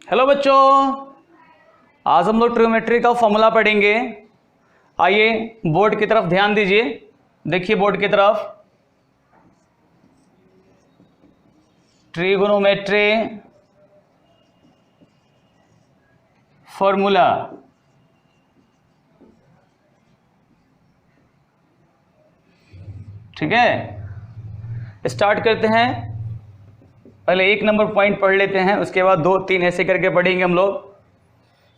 Hello बच्चों, आज हम लोग ट्रिग्नोमेट्री का फॉर्मूला पढ़ेंगे। आइए बोर्ड की तरफ ध्यान दीजिए, देखिए बोर्ड की तरफ। ट्रिग्नोमेट्री फॉर्मूला, ठीक है। स्टार्ट करते हैं। पहले एक नंबर पॉइंट पढ़ लेते हैं, उसके बाद दो तीन ऐसे करके पढ़ेंगे हम लोग।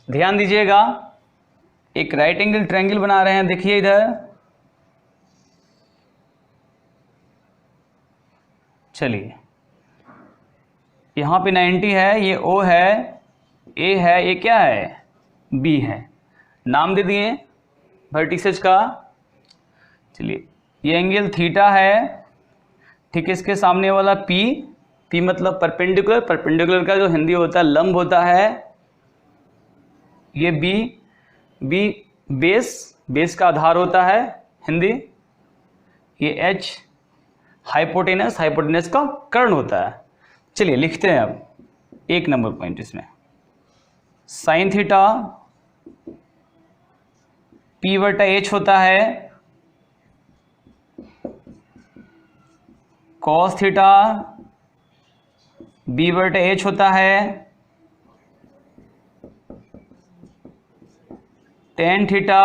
ध्यान दीजिएगा, एक राइट एंगल ट्रायंगल बना रहे हैं, देखिए इधर। चलिए, यहाँ पे 90 है, ये O है, A है, ये क्या है, B है। नाम दे दिए वर्टिसेस का। चलिए, ये एंगल थीटा है, ठीक है। इसके सामने वाला P मतलब परपेंडिकुलर, परपेंडिकुलर का जो हिंदी होता है लंब होता है। ये B बेस का आधार होता है हिंदी। ये H हाइपोटेनस का कर्ण होता है। चलिए लिखते हैं अब एक नंबर पॉइंट इसमें। साइन थीटा P/H होता है, कॉस थीटा B/H होता है, टेन थीटा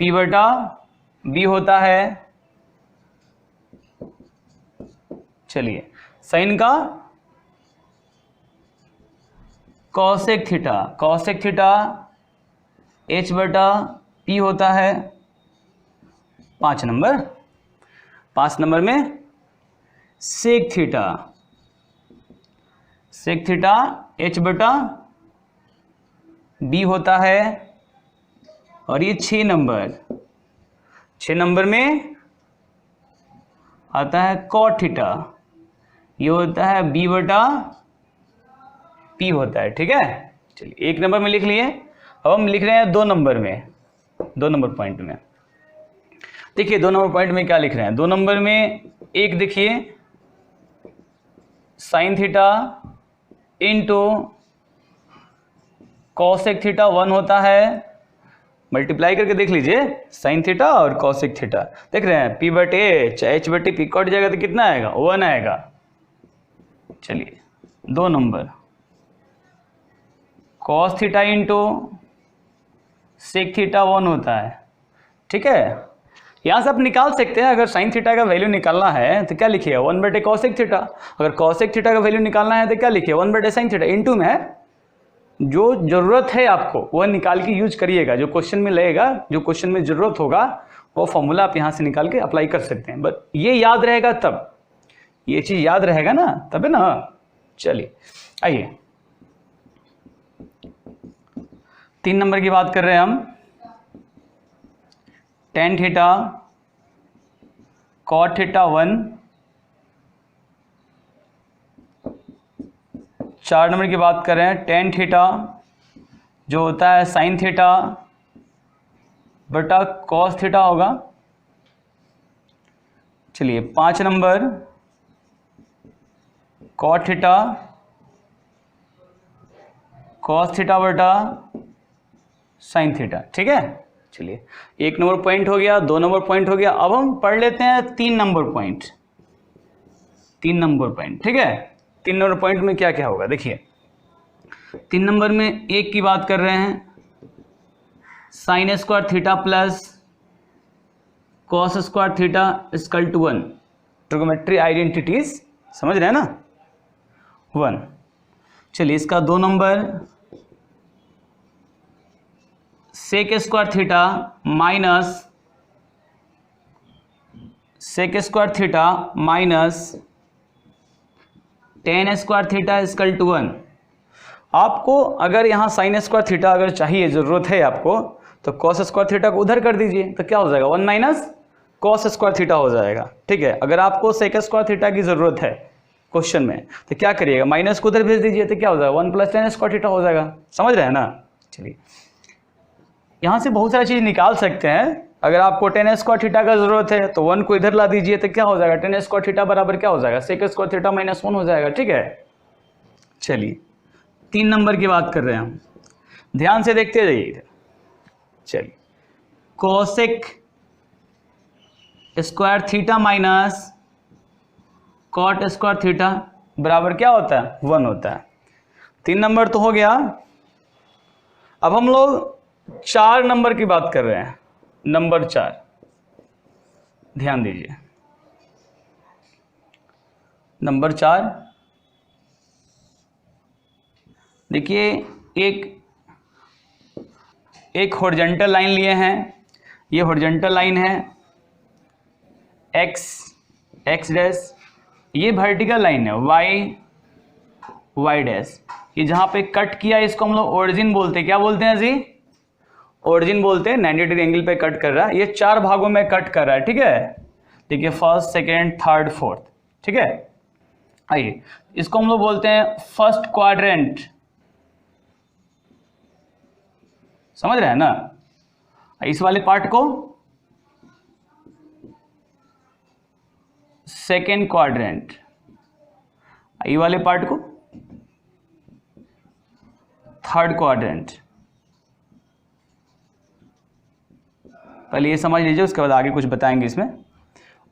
P/B होता है। चलिए, साइन का कॉसेक थीटा H/P होता है। 5 नंबर में सेक थीटा H/B होता है। और ये 6 नंबर में आता है कॉट थीटा, ये होता है B/P होता है, ठीक है। चलिए, एक नंबर में लिख लिए। अब हम लिख रहे हैं 2 नंबर पॉइंट में। देखिए 2 नंबर पॉइंट में क्या लिख रहे हैं। 2 नंबर में एक देखिए, sine theta into cosec theta 1 होता है। मल्टीप्लाई करके देख लीजिए, साइन थीटा और कॉसेक थीटा देख रहे हैं। P/H H/P कट जाएगा तो कितना आएगा, 1 आएगा। चलिए, 2 number cos theta into sec theta 1 होता है, ठीक है। यहाँ से आप निकाल सकते हैं, अगर साइन थीटा का वैल्यू निकालना है तो क्या लिखिए, 1/2 कॉसेक थीटा। अगर कॉसेक थीटा का वैल्यू निकालना है तो क्या लिखिए, 1/2 साइन थीटा। इंटू में जो जरूरत है आपको वह निकाल के यूज करिएगा, जो क्वेश्चन में लगेगा, जो क्वेश्चन में जरूरत होगा वो फॉर्मूला आप यहाँ से निकाल के अप्लाई कर सकते हैं। बट ये याद रहेगा तब, ये चीज याद रहेगा ना, तब है ना। चलिए आइए, 3 नंबर की बात कर रहे हैं हम। Tan theta cot theta 1। 4 number की बात कर रहे हैं, टेन थीटा जो होता है साइन थीटा बटा कॉस थीटा होगा। चलिए, 5 number cot theta cos theta बटा साइन थीटा, ठीक है। चलिए, 1 नंबर पॉइंट हो गया, 2 नंबर पॉइंट हो गया। अब हम पढ़ लेते हैं 3 नंबर पॉइंट, ठीक है। 3 नंबर पॉइंट में क्या क्या होगा देखिए। 3 नंबर में एक की बात कर रहे हैं, sine square theta plus cos square theta equal to 1। Trigonometry identities समझ रहे हैं ना, 1। चलिए, इसका 2 number sec square theta minus tan square theta equal to 1। आपको अगर यहाँ साइन स्क्वायर थीटा अगर चाहिए, ज़रूरत है आपको, तो कॉस स्क्वायर थीटा को उधर कर दीजिए, तो क्या हो जाएगा, 1 माइनस कॉस स्क्वायर थीटा हो जाएगा, ठीक है। अगर आपको सेक स्क्वायर थीटा की ज़रूरत है क्वेश्चन में, तो क्या करिएगा, माइनस को उधर भेज दीजिए, तो क्या हो जाएगा, 1 + टेन स्क्वायर थीटा हो जाएगा। समझ रहे हैं ना। चलिए, यहाँ से बहुत सारी चीज़ निकाल सकते हैं। अगर आपको टेन स्क्वायर थीटा का जरूरत है तो 1 को इधर ला दीजिए, तो क्या हो जाएगा, टेन स्क्वायर थीटा बराबर क्या हो जाएगा, सेक स्क्वायर थीटा -1 हो जाएगा, ठीक है। चलिए 3 नंबर की बात कर रहे हैं हम, ध्यान से देखते जाइए। चलिए cosec square theta minus cot square theta बराबर क्या होता है? 1 होता है। 3 नंबर तो हो गया। अब हम लोग 4 नंबर की बात कर रहे हैं। नंबर 4 ध्यान दीजिए। नंबर 4 देखिए, एक हॉरिजॉन्टल लाइन लिए हैं। ये हॉरिजॉन्टल लाइन है एक्स डैश, ये वर्टिकल लाइन है वाई डैश। ये जहाँ पे कट किया इसको हम लोग ओरिजिन बोलते हैं। क्या बोलते हैं जी? ओरिजिन बोलते हैं। 90 डिग्री एंगल पे कट कर रहा है। ये 4 भागों में कट कर रहा है, ठीक है। देखिए फर्स्ट, सेकेंड, थर्ड, फोर्थ, ठीक है। आइए इसको हम लोग बोलते हैं फर्स्ट क्वाड्रेंट, समझ रहे हैं ना। इस वाले पार्ट को सेकेंड क्वाड्रेंट, ये वाले पार्ट को थर्ड क्वाड्रेंट। पहले ये समझ लीजिए, उसके बाद आगे कुछ बताएंगे इसमें।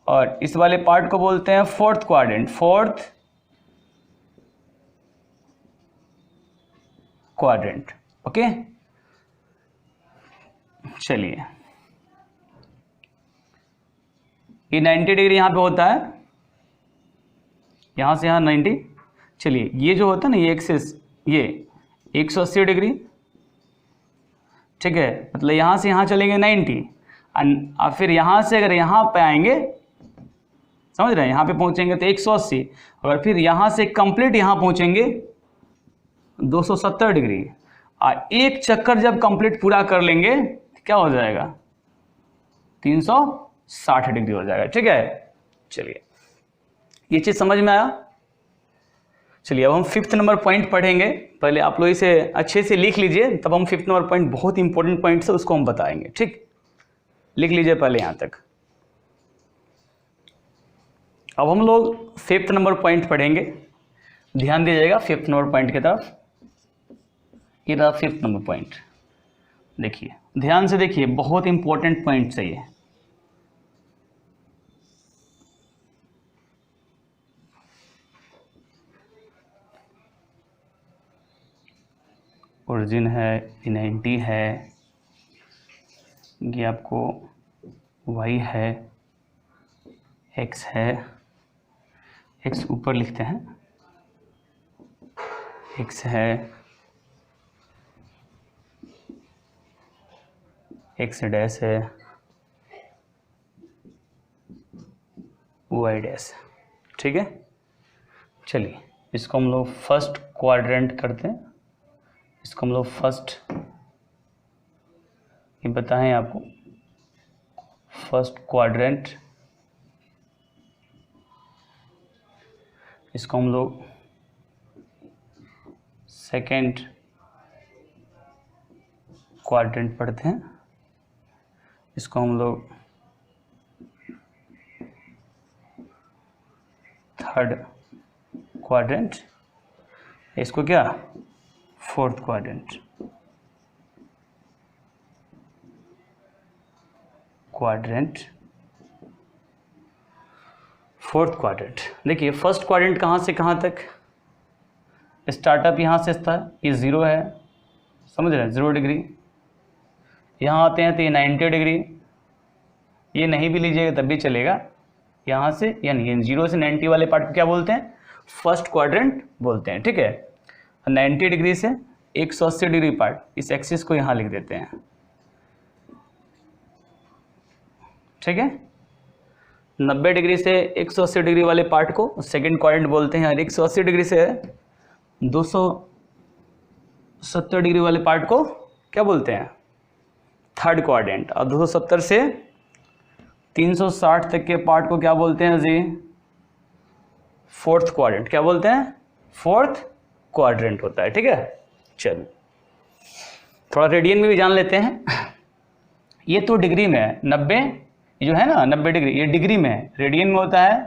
और इस वाले पार्ट को बोलते हैं fourth quadrant, fourth quadrant, okay. चलिए ये 90 डिग्री यहां पे होता है, यहां से यहां 90। चलिए ये जो होता है ना, ये एक्सिस, ये 180 डिग्री, ठीक है। मतलब यहां से यहां चलेंगे 90, और फिर यहां से अगर यहां पे आएंगे, समझ रहे हैं, यहां पे पहुंचेंगे तो 180, और फिर यहां से कंप्लीट यहां पहुंचेंगे 270 डिग्री। और एक चक्कर जब कंप्लीट पूरा कर लेंगे तो क्या हो जाएगा? 360 डिग्री हो जाएगा, ठीक है। चलिए ये चीज समझ में आया। चलिए अब हम 5th नंबर पॉइंट पढ़ेंगे। पहले आप लोग इसे अच्छे से लिख लीजिए, तब हम 5th नंबर पॉइंट, बहुत इंपॉर्टेंट पॉइंट है, उसको हम बताएंगे, ठीक। लिख लीजिए पहले यहां तक। अब हम लोग 5th नंबर पॉइंट पढ़ेंगे। ध्यान दीजिएगा 5th नंबर पॉइंट की तरफ। ये रहा 5th नंबर पॉइंट। देखिए ध्यान से देखिए, बहुत इंपॉर्टेंट पॉइंट है ये। ओरिजिन है, 90 है, ये आपको y है, x है, x ऊपर लिखते हैं, x है, x डैश है, y डैश, ठीक है। चलिए इसको हम लोग फर्स्ट क्वाड्रेंट करते हैं। इसको हम लोग फर्स्ट, ये बताएं आपको, फर्स्ट क्वाड्रेंट। इसको हम लोग सेकेंड क्वाड्रेंट पढ़ते हैं। इसको हम लोग थर्ड क्वाड्रेंट, इसको क्या फोर्थ क्वाड्रेंट, फोर्थ क्वाड्रेंट। देखिए फर्स्ट क्वाड्रेंट कहाँ से कहाँ तक, स्टार्टअप यहाँ से था, ये 0 है, समझ रहे हैं, 0 डिग्री। यहाँ आते हैं तो ये 90 डिग्री, ये नहीं भी लीजिएगा तब भी चलेगा। यहाँ से यानी 0 से 90 वाले पार्ट को क्या बोलते हैं? फर्स्ट क्वाड्रेंट बोलते हैं, ठीक है। 90 डिग्री से 180 डिग्री पार्ट, इस एक्सिस को यहाँ लिख देते हैं, ठीक है। 90 डिग्री से 180 डिग्री वाले पार्ट को सेकंड क्वाड्रेंट बोलते हैं, और 180 डिग्री से 270 डिग्री वाले पार्ट को क्या बोलते हैं? Third quadrant. और 270 से 360 तक के पार्ट को क्या बोलते हैं जी? Fourth quadrant. क्या बोलते हैं? फोर्थ क्वाड्रेंट होता है, ठीक है। चलो थोड़ा रेडियन में भी जान लेते हैं। ये तो डिग्री में है, 90 जो है ना 90 डिग्री, ये डिग्री में है। रेडियन में होता है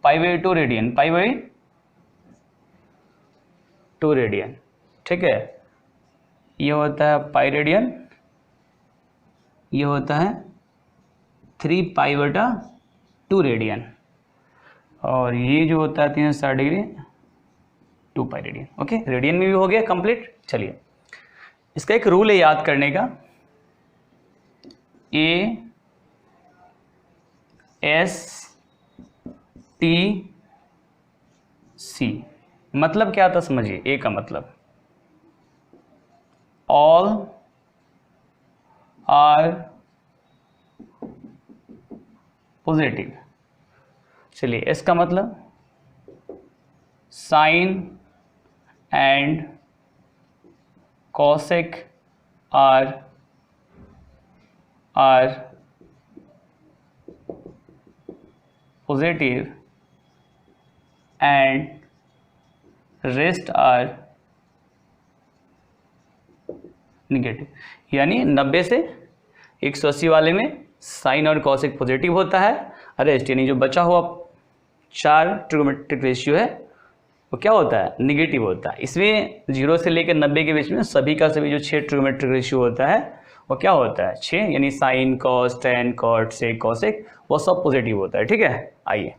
π/2 रेडियन, π/2 2 रेडियन, ठीक है। ये होता है पाई रेडियन, ये होता है 3π/2 रेडियन, और ये जो होता है 360 degree 2 pi radian. Okay, radian में भी हो गया कंप्लीट। चलिए, इसका एक रूल है याद करने का, ए एस टी सी, मतलब क्या था समझिए। ए का मतलब ऑल आर पॉजिटिव। चलिए, एस का मतलब sine and cosec are positive and rest are negative. यानी 90 से 180 वाले में साइन और कॉसेक पॉजिटिव होता है, रेस्ट यानी जो बचा हुआ 4 ट्रिगोनोमेट्रिक रेशियो है वो क्या होता है, निगेटिव होता है। इसमें 0 से लेकर 90 के बीच में सभी का सभी जो 6 ट्रिगोनोमेट्रिक रेशियो होता है वो क्या होता है, 6, यानी sine cos tan cot sec cosec वो सब पॉजिटिव होता है, ठीक है। आइए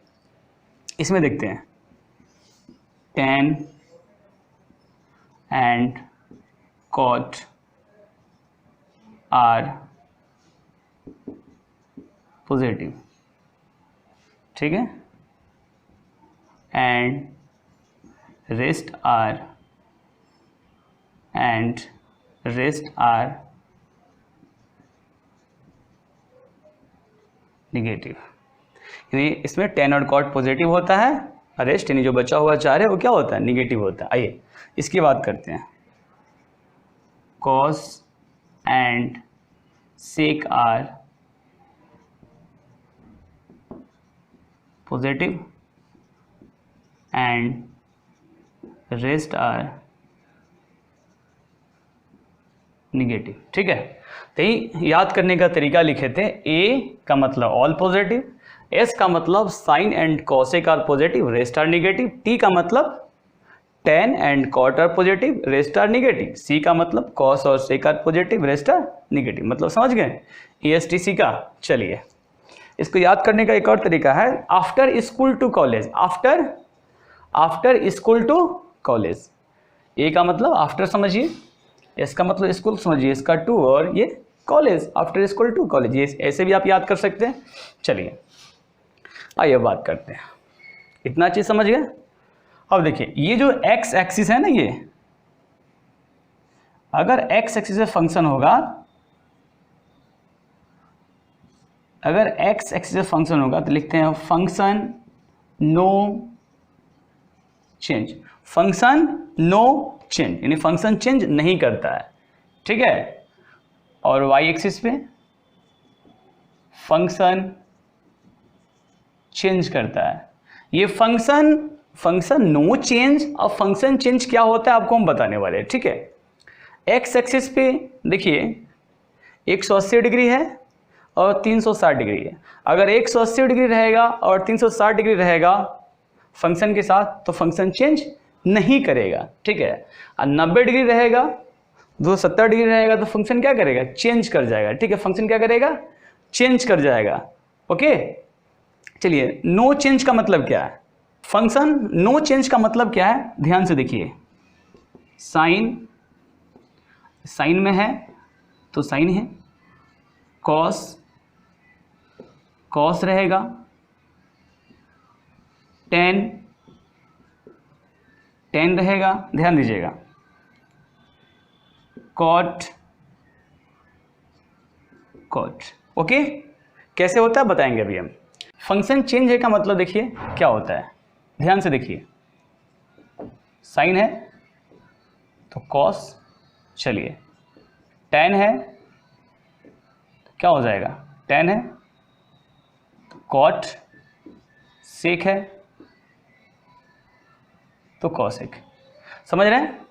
इसमें देखते हैं, tan and cot are positive, ठीक है, एंड रेस्ट आर निगेटिव। यानी इसमें टेन और कॉट पॉजिटिव होता है, रेस्ट यानी जो बचा हुआ 4 है वो क्या होता है, निगेटिव होता है। आइए इसकी बात करते हैं, cos and sec are positive and rest are negative, ठीक है। तो याद करने का तरीका लिखे थे, ए का मतलब ऑल पॉजिटिव, एस का मतलब sine and cosec are positive rest are negative, T का मतलब tan and cot are positive rest are negative, C का मतलब कॉस और sec are positive rest are negative. मतलब समझ गए ESTC का। चलिए इसको याद करने का एक और तरीका है, after school to college, after school to college. A का मतलब आफ्टर समझिए, एस का मतलब स्कूल समझिए, इसका टू, और ये college, after school to college, ये ऐसे भी आप याद कर सकते हैं। चलिए आइए बात करते हैं, इतना चीज समझ गए। अब देखिए ये जो एक्स एक्सिस है ना, ये अगर एक्स एक्सिस से फंक्शन होगा, अगर एक्स एक्सिस से फंक्शन होगा तो लिखते हैं function no change, function no change यानी फंक्शन चेंज नहीं करता है, ठीक है। और वाई एक्सिस पे फंक्शन चेंज करता है। ये फंक्शन नो चेंज और फंक्शन चेंज क्या होता है आपको हम बताने वाले हैं, ठीक है। एक्स एक्सिस पे देखिए 180 डिग्री है और 360 डिग्री है। अगर 180 डिग्री रहेगा और 360 डिग्री रहेगा फंक्शन के साथ तो फंक्शन चेंज नहीं करेगा, ठीक है। और 90 डिग्री रहेगा, 270 डिग्री रहेगा तो फंक्शन क्या करेगा, चेंज कर जाएगा, ठीक है। फंक्शन क्या करेगा, चेंज कर जाएगा, ओके। चलिए नो चेंज का मतलब क्या है, फंक्शन नो चेंज का मतलब क्या है, ध्यान से देखिए। साइन में है तो साइन है, कॉस रहेगा, टेन रहेगा, ध्यान दीजिएगा, कॉट, ओके। कैसे होता है बताएंगे अभी हम। फंक्शन चेंज है का मतलब देखिए क्या होता है, ध्यान से देखिए। साइन है तो कॉस, चलिए टेन है तो क्या हो जाएगा, टेन है तो कॉट, सेक है तो कॉसेक। समझ रहे हैं,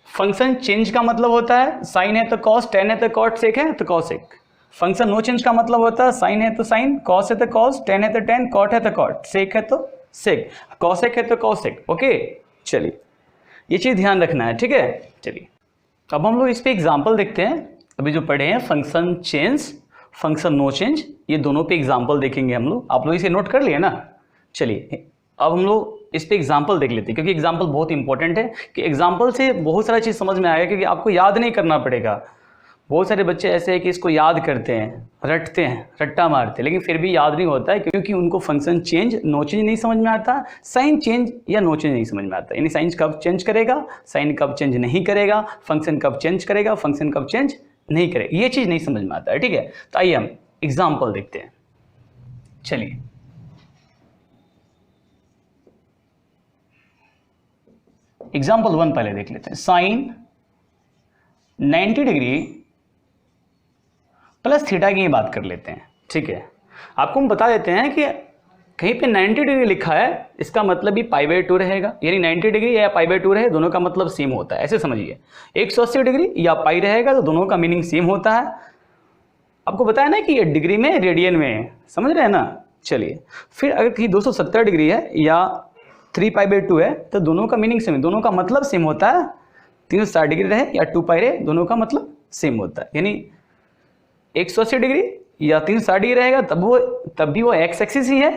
फंक्शन चेंज का मतलब होता है साइन है तो कॉस, टेन है तो कॉट, सेक है तो कॉसेक। फंक्शन नो चेंज का मतलब होता है साइन है तो साइन, कॉस है तो कॉस, टेन है तो टेन, कॉट है तो कॉट, सेक है तो सेक, कॉसेक है तो कॉसेक, ओके। चलिए ये चीज़ ध्यान रखना है, ठीक है। चलिए अब हम लोग इस पे एग्जाम्पल देखते हैं। अभी जो पढ़े हैं function change, function no change, ये दोनों पे एग्जाम्पल देखेंगे हम लोग। आप लोग इसे नोट कर लिए ना। चलिए अब हम लोग इस पे एग्जाम्पल देख लेते हैं, क्योंकि एग्जाम्पल बहुत इंपॉर्टेंट है कि एग्जाम्पल से बहुत सारा चीज़ समझ में आएगा, क्योंकि आपको याद नहीं करना पड़ेगा। बहुत सारे बच्चे ऐसे हैं कि इसको याद करते हैं, रटते हैं, रट्टा मारते हैं, लेकिन फिर भी याद नहीं होता है, क्योंकि उनको फंक्शन चेंज नो चेंज नहीं समझ में आता, साइन चेंज या नो चेंज नहीं समझ में आता। यानी साइन कब चेंज करेगा, साइन कब चेंज नहीं करेगा, फंक्शन कब चेंज करेगा, फंक्शन कब चेंज नहीं करेगा, ये चीज़ नहीं समझ में आता है, ठीक है। तो आइए हम एग्जाम्पल देखते हैं। चलिए एग्जाम्पल 1 पहले देख लेते हैं। साइन 90 डिग्री प्लस थीटा की बात कर लेते हैं, ठीक है। आपको हम बता देते हैं कि कहीं पे 90 डिग्री लिखा है, इसका मतलब भी π/2 रहेगा, यानी 90 डिग्री या π/2 रहे, दोनों का मतलब सेम होता है, ऐसे समझिए। 180 डिग्री या पाई रहेगा तो दोनों का मीनिंग सेम होता है। आपको बताया ना कि ये डिग्री में रेडियन में, समझ रहे हैं ना। चलिए फिर अगर कहीं 270 डिग्री है या 3π/2 है तो दोनों का मीनिंग सेम है, दोनों का मतलब सेम होता है। 360 डिग्री रहे या 2π रहे, दोनों का मतलब सेम होता है। यानी 180 डिग्री या 360 डिग्री रहेगा तब भी वो एक्स एक्सिस ही है,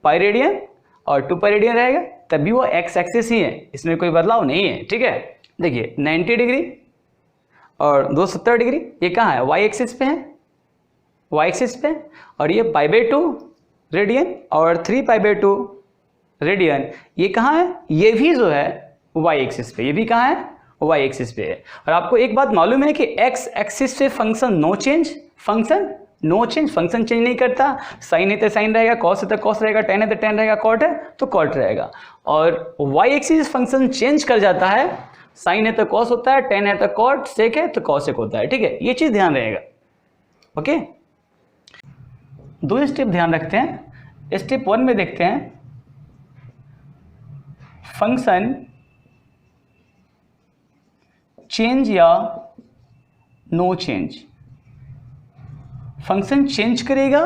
पाई रेडियन, और 2π रेडियन रहेगा तब भी वो एक्स एक्सिस ही है, इसमें कोई बदलाव नहीं है, ठीक है। देखिए 90 डिग्री और 270 डिग्री ये कहाँ है, वाई एक्सिस पे है, वाई एक्सिस पे, और ये π/2 रेडियन और 3π/2 रेडियन ये कहाँ है, ये भी जो है वाई एक्सिस पे, ये भी कहाँ है, वाई एक्सिस पे है। और आपको एक बात मालूम है कि एक्स एक्सिस पे function no change, function no change, function change नहीं करता। साइन है तो साइन रहेगा, कॉस है तो कॉस रहेगा, टेन है तो टेन रहेगा, कॉट है तो कॉट रहेगा। और वाई एक्सिस फंक्शन चेंज कर जाता है, साइन है तो कॉस होता है, टेन है तो कॉट, सेक है तो कॉसेक होता है, ठीक है। ये चीज ध्यान रहेगा, ओके। 2 स्टेप ध्यान रखते हैं। स्टेप 1 में देखते हैं फंक्शन चेंज या नो चेंज, फंक्शन चेंज करेगा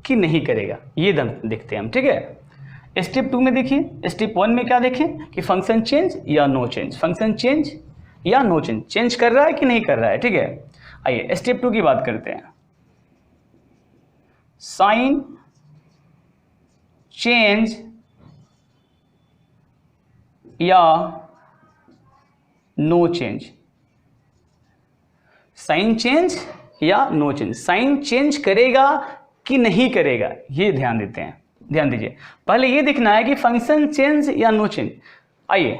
कि नहीं करेगा, ये देखते हैं हम, ठीक है। स्टेप 2 में देखिए, स्टेप 1 में क्या देखें कि फंक्शन चेंज या नो चेंज, फंक्शन चेंज या नो चेंज, चेंज कर रहा है कि नहीं कर रहा है, ठीक है। आइए स्टेप 2 की बात करते हैं। साइन चेंज या नो चेंज, साइन चेंज या नो चेंज, साइन चेंज करेगा कि नहीं करेगा, ये ध्यान देते हैं। ध्यान दीजिए, पहले ये देखना है कि फंक्शन चेंज या नो चेंज। आइए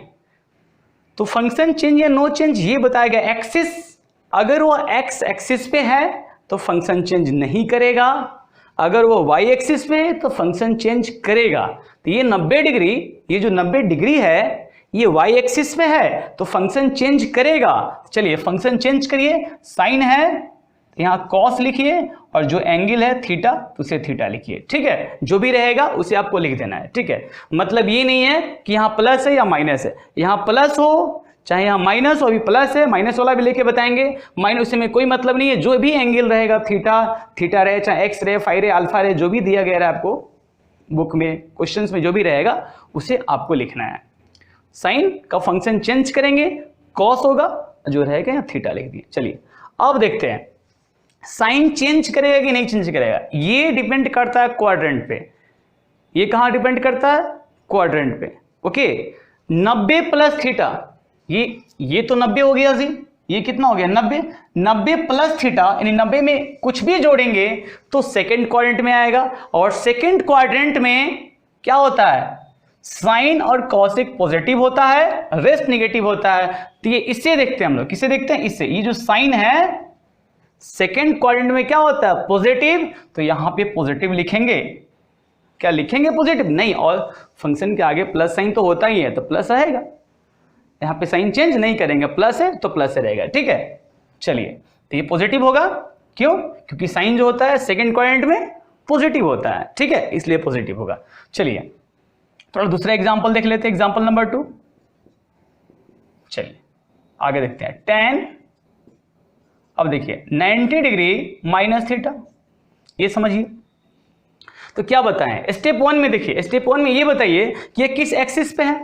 तो फंक्शन चेंज या नो चेंज ये बताया गया एक्सिस, अगर वो एक्स एक्सिस पे है तो फंक्शन चेंज नहीं करेगा, अगर वो वाई एक्सिस पे है तो फंक्शन चेंज करेगा। तो ये 90 डिग्री, ये जो 90 डिग्री है ये वाई एक्सिस पे है तो फंक्शन चेंज करेगा। चलिए फंक्शन चेंज करिए, साइन है यहाँ कॉस लिखिए, और जो एंगल है थीटा तो उसे थीटा लिखिए, ठीक है। जो भी रहेगा उसे आपको लिख देना है, ठीक है। मतलब ये नहीं है कि यहाँ प्लस है या माइनस है, यहाँ प्लस हो चाहे यहाँ माइनस हो, अभी प्लस है, माइनस वाला भी लेके बताएंगे, माइनस में कोई मतलब नहीं है। जो भी एंगल रहेगा, थीटा रहे चाहे एक्स रहे, फाई रहे, अल्फा रहे, जो भी दिया गया है आपको बुक में, क्वेश्चंस में जो भी रहेगा उसे आपको लिखना है। साइन का फंक्शन चेंज करेंगे, कॉस होगा, जो रहेगा यहाँ थीटा लिख दिए। चलिए अब देखते हैं साइन चेंज करेगा कि नहीं चेंज करेगा, ये डिपेंड करता है क्वाड्रेंट पे। ये कहाँ डिपेंड करता है, क्वाड्रेंट पे, ओके। 90 प्लस थीटा, ये तो 90 हो गया जी, ये कितना हो गया 90 प्लस थीटा, यानी 90 में कुछ भी जोड़ेंगे तो सेकंड क्वाड्रेंट में आएगा, और सेकंड क्वाड्रेंट में क्या होता है, साइन और कॉसेक पॉजिटिव होता है, रेस्ट निगेटिव होता है। तो ये इससे देखते हैं हम लोग, किससे देखते हैं, इससे। ये जो साइन है सेकेंड क्वाड्रेंट में क्या होता है, पॉजिटिव, तो यहां पे पॉजिटिव लिखेंगे। क्या लिखेंगे, पॉजिटिव नहीं, और फंक्शन के आगे प्लस साइन तो होता ही है तो प्लस रहेगा, यहाँ पे साइन चेंज नहीं करेंगे, प्लस है तो प्लस रहेगा, ठीक है। चलिए तो ये पॉजिटिव होगा, क्यों, क्योंकि साइन जो होता है सेकेंड क्वाड्रेंट में पॉजिटिव होता है, ठीक है, इसलिए पॉजिटिव होगा। चलिए थोड़ा दूसरा एग्जाम्पल देख लेते हैं, एग्जाम्पल नंबर 2। चलिए आगे देखते हैं। tan, अब देखिए 90 डिग्री माइनस थीटा, ये समझिए। तो क्या बताएं, स्टेप 1 में देखिए, स्टेप 1 में ये बताइए कि ये किस एक्सिस पे है,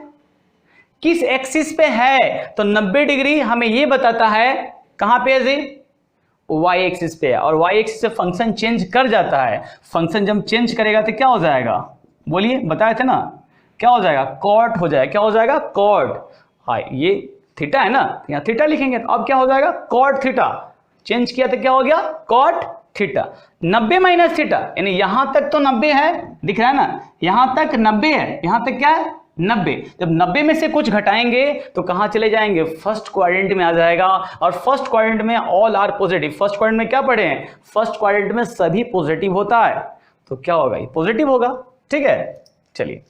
किस एक्सिस पे है, तो 90 डिग्री हमें ये बताता है कहां पे है जी, वाई एक्सिस पे है। और वाई एक्सिस से फंक्शन चेंज कर जाता है। फंक्शन जब चेंज करेगा तो क्या हो जाएगा, बोलिए, बताए थे ना, क्या हो जाएगा, कॉट हो जाएगा। क्या हो जाएगा, कॉट। हाँ, ये थीटा है ना, यहाँ थीटा लिखेंगे तो अब क्या हो जाएगा, कॉट थीटा। चेंज किया तो क्या हो गया, कॉट थीटा। 90 माइनस थीटा, यानी यहां तक तो 90 है, दिख रहा है ना, यहां तक 90 है, यहां तक क्या है 90। जब 90 में से कुछ घटाएंगे तो कहां चले जाएंगे, फर्स्ट क्वाड्रेंट में आ जाएगा। और फर्स्ट क्वाड्रेंट में all are positive. First quadrant में क्या पढ़े हैं, फर्स्ट क्वाड्रेंट में सभी पॉजिटिव होता है, तो क्या होगा, ये पॉजिटिव होगा। ठीक है, चलिए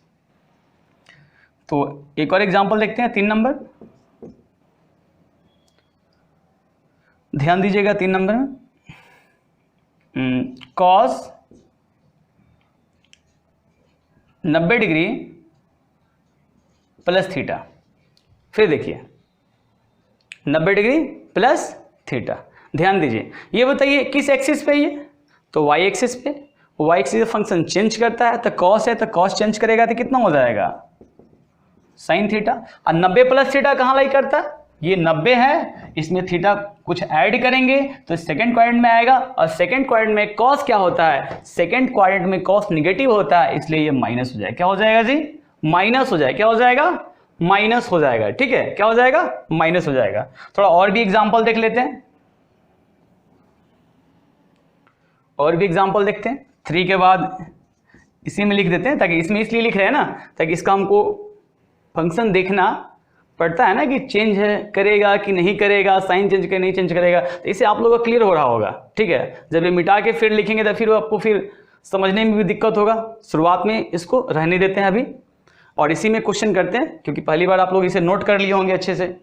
तो एक और एग्जांपल देखते हैं, 3 नंबर। ध्यान दीजिएगा 3 नंबर में, कॉस 90 डिग्री प्लस थीटा। फिर देखिए 90 डिग्री प्लस थीटा। ध्यान दीजिए, ये बताइए किस एक्सिस पे, ये तो वाई एक्सिस पे। वाई एक्सिस फंक्शन चेंज करता है, तो कॉस है तो कॉस चेंज करेगा तो कितना हो जाएगा, साइन थीटा। और 90 प्लस थीटा कहाँ लाई करता है, ये 90 है, इसमें थीटा कुछ ऐड करेंगे तो सेकंड क्वाड्रेंट में आएगा। और सेकंड क्वाड्रेंट में कॉस क्या होता है, सेकंड क्वाड्रेंट में कॉस निगेटिव होता है, इसलिए ये माइनस हो जाएगा। क्या हो जाएगा जी, माइनस हो जाएगा। क्या हो जाएगा, माइनस हो जाएगा। ठीक है, क्या हो जाएगा, माइनस हो जाएगा। थोड़ा और भी एग्जांपल देख लेते हैं, और भी एग्जांपल देखते हैं। 3 के बाद इसी में लिख देते हैं, ताकि इसमें इसलिए लिख रहे हैं ना, ताकि इसका हमको फंक्शन देखना पड़ता है ना कि चेंज है करेगा कि नहीं करेगा, साइन चेंज कर नहीं चेंज करेगा, तो इससे आप लोगों को क्लियर हो रहा होगा। ठीक है, जब ये मिटा के फिर लिखेंगे तो फिर आपको फिर समझने में भी दिक्कत होगा। शुरुआत में इसको रहने देते हैं अभी, और इसी में क्वेश्चन करते हैं, क्योंकि पहली बार आप लोग इसे नोट कर लिए होंगे अच्छे से।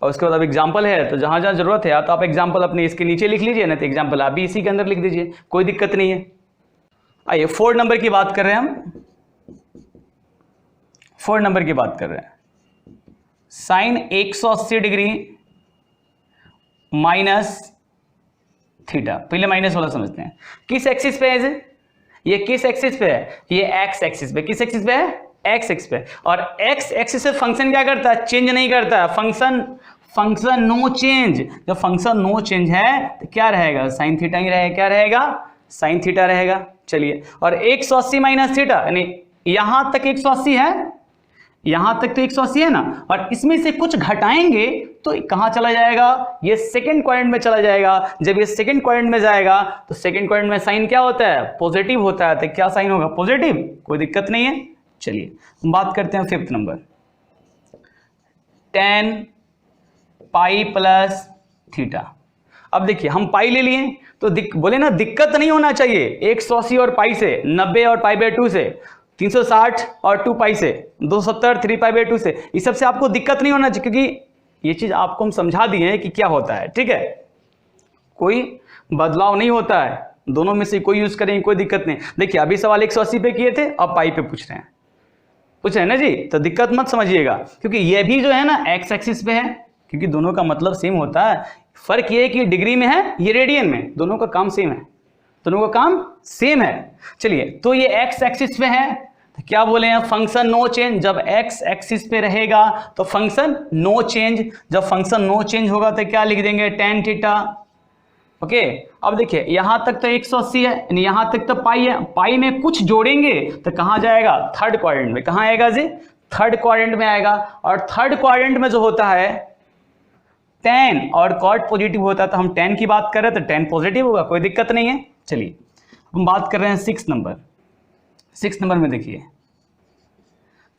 और उसके बाद अब एग्जाम्पल है, तो जहाँ जहाँ जरूरत है या तो आप एग्जाम्पल अपने इसके नीचे लिख लीजिए, ना तो एग्जाम्पल आप भी इसी के अंदर लिख दीजिए, कोई दिक्कत नहीं है। आइए 4 नंबर की बात कर रहे हैं हम, 4 नंबर की बात कर रहे हैं। Sine 180 degree minus theta. पहले माइनस वाला समझते हैं, किस एक्सिस पे है ये किस एक्सिस पे है, ये एक्स एक्सिस पे। किस एक्सिस पे है, एक्स एक्सिस पे। और एक्स एक्सिस से फंक्शन क्या करता है, चेंज नहीं करता है। Function no change. जब फंक्शन नो चेंज है तो क्या रहेगा, साइन थीटा ही रहेगा। क्या रहेगा, साइन थीटा रहेगा। चलिए, और 180 माइनस थीटा, यानी यहां तक 180 है, यहां तक तो 180 है ना, और इसमें से कुछ घटाएंगे तो कहां चला जाएगा, ये सेकंड क्वाड्रेंट में चला जाएगा। जब ये सेकंड क्वाड्रेंट में जाएगा तो सेकंड क्वाड्रेंट में साइन क्या होता है, पॉजिटिव होता है। तो क्या साइन होगा, पॉजिटिव, कोई दिक्कत नहीं है। चलिए हम बात करते हैं 5th number, tan pi plus theta. अब देखिए हम पाई ले लिए तो बोले ना दिक्कत नहीं होना चाहिए, 180 और पाई से, 90 और पाई बाय 2 से, 360 और 2 पाई से, 270 3 पाई बाय 2 से, इस सब से आपको दिक्कत नहीं होना चाहिए, क्योंकि ये चीज आपको हम समझा दिए हैं कि क्या होता है। ठीक है, कोई बदलाव नहीं होता है, दोनों में से कोई यूज करेंगे कोई दिक्कत नहीं। देखिए अभी सवाल 180 पे किए थे, अब पाई पे पूछ रहे हैं ना जी, तो दिक्कत मत समझिएगा, क्योंकि ये भी जो है ना एक्स एक्सिस पे है, क्योंकि दोनों का मतलब सेम होता है। फर्क ये है कि डिग्री में है, ये रेडियन में, दोनों का काम सेम है, दोनों का काम सेम है। चलिए, तो ये एक्स एक्सिस पे है, तो क्या बोले हैं, फंक्शन नो चेंज। जब एक्स एक्सिस पे रहेगा तो फंक्शन नो चेंज, जब फंक्शन नो चेंज होगा तो क्या लिख देंगे, tan थीटा। ओके, अब देखिए यहां तक तो 180 है, यानी यहां तक तो पाई है, पाई में कुछ जोड़ेंगे तो कहां जाएगा, थर्ड क्वाड्रेंट में। कहां आएगा जी, थर्ड क्वाड्रेंट में आएगा। और थर्ड क्वाड्रेंट में जो होता है tan और cot पॉजिटिव होता है, तो हम tan की बात कर रहे हैं तो tan पॉजिटिव होगा, कोई दिक्कत नहीं है। चलिए हम बात कर रहे हैं 6 नंबर। 6 नंबर में देखिए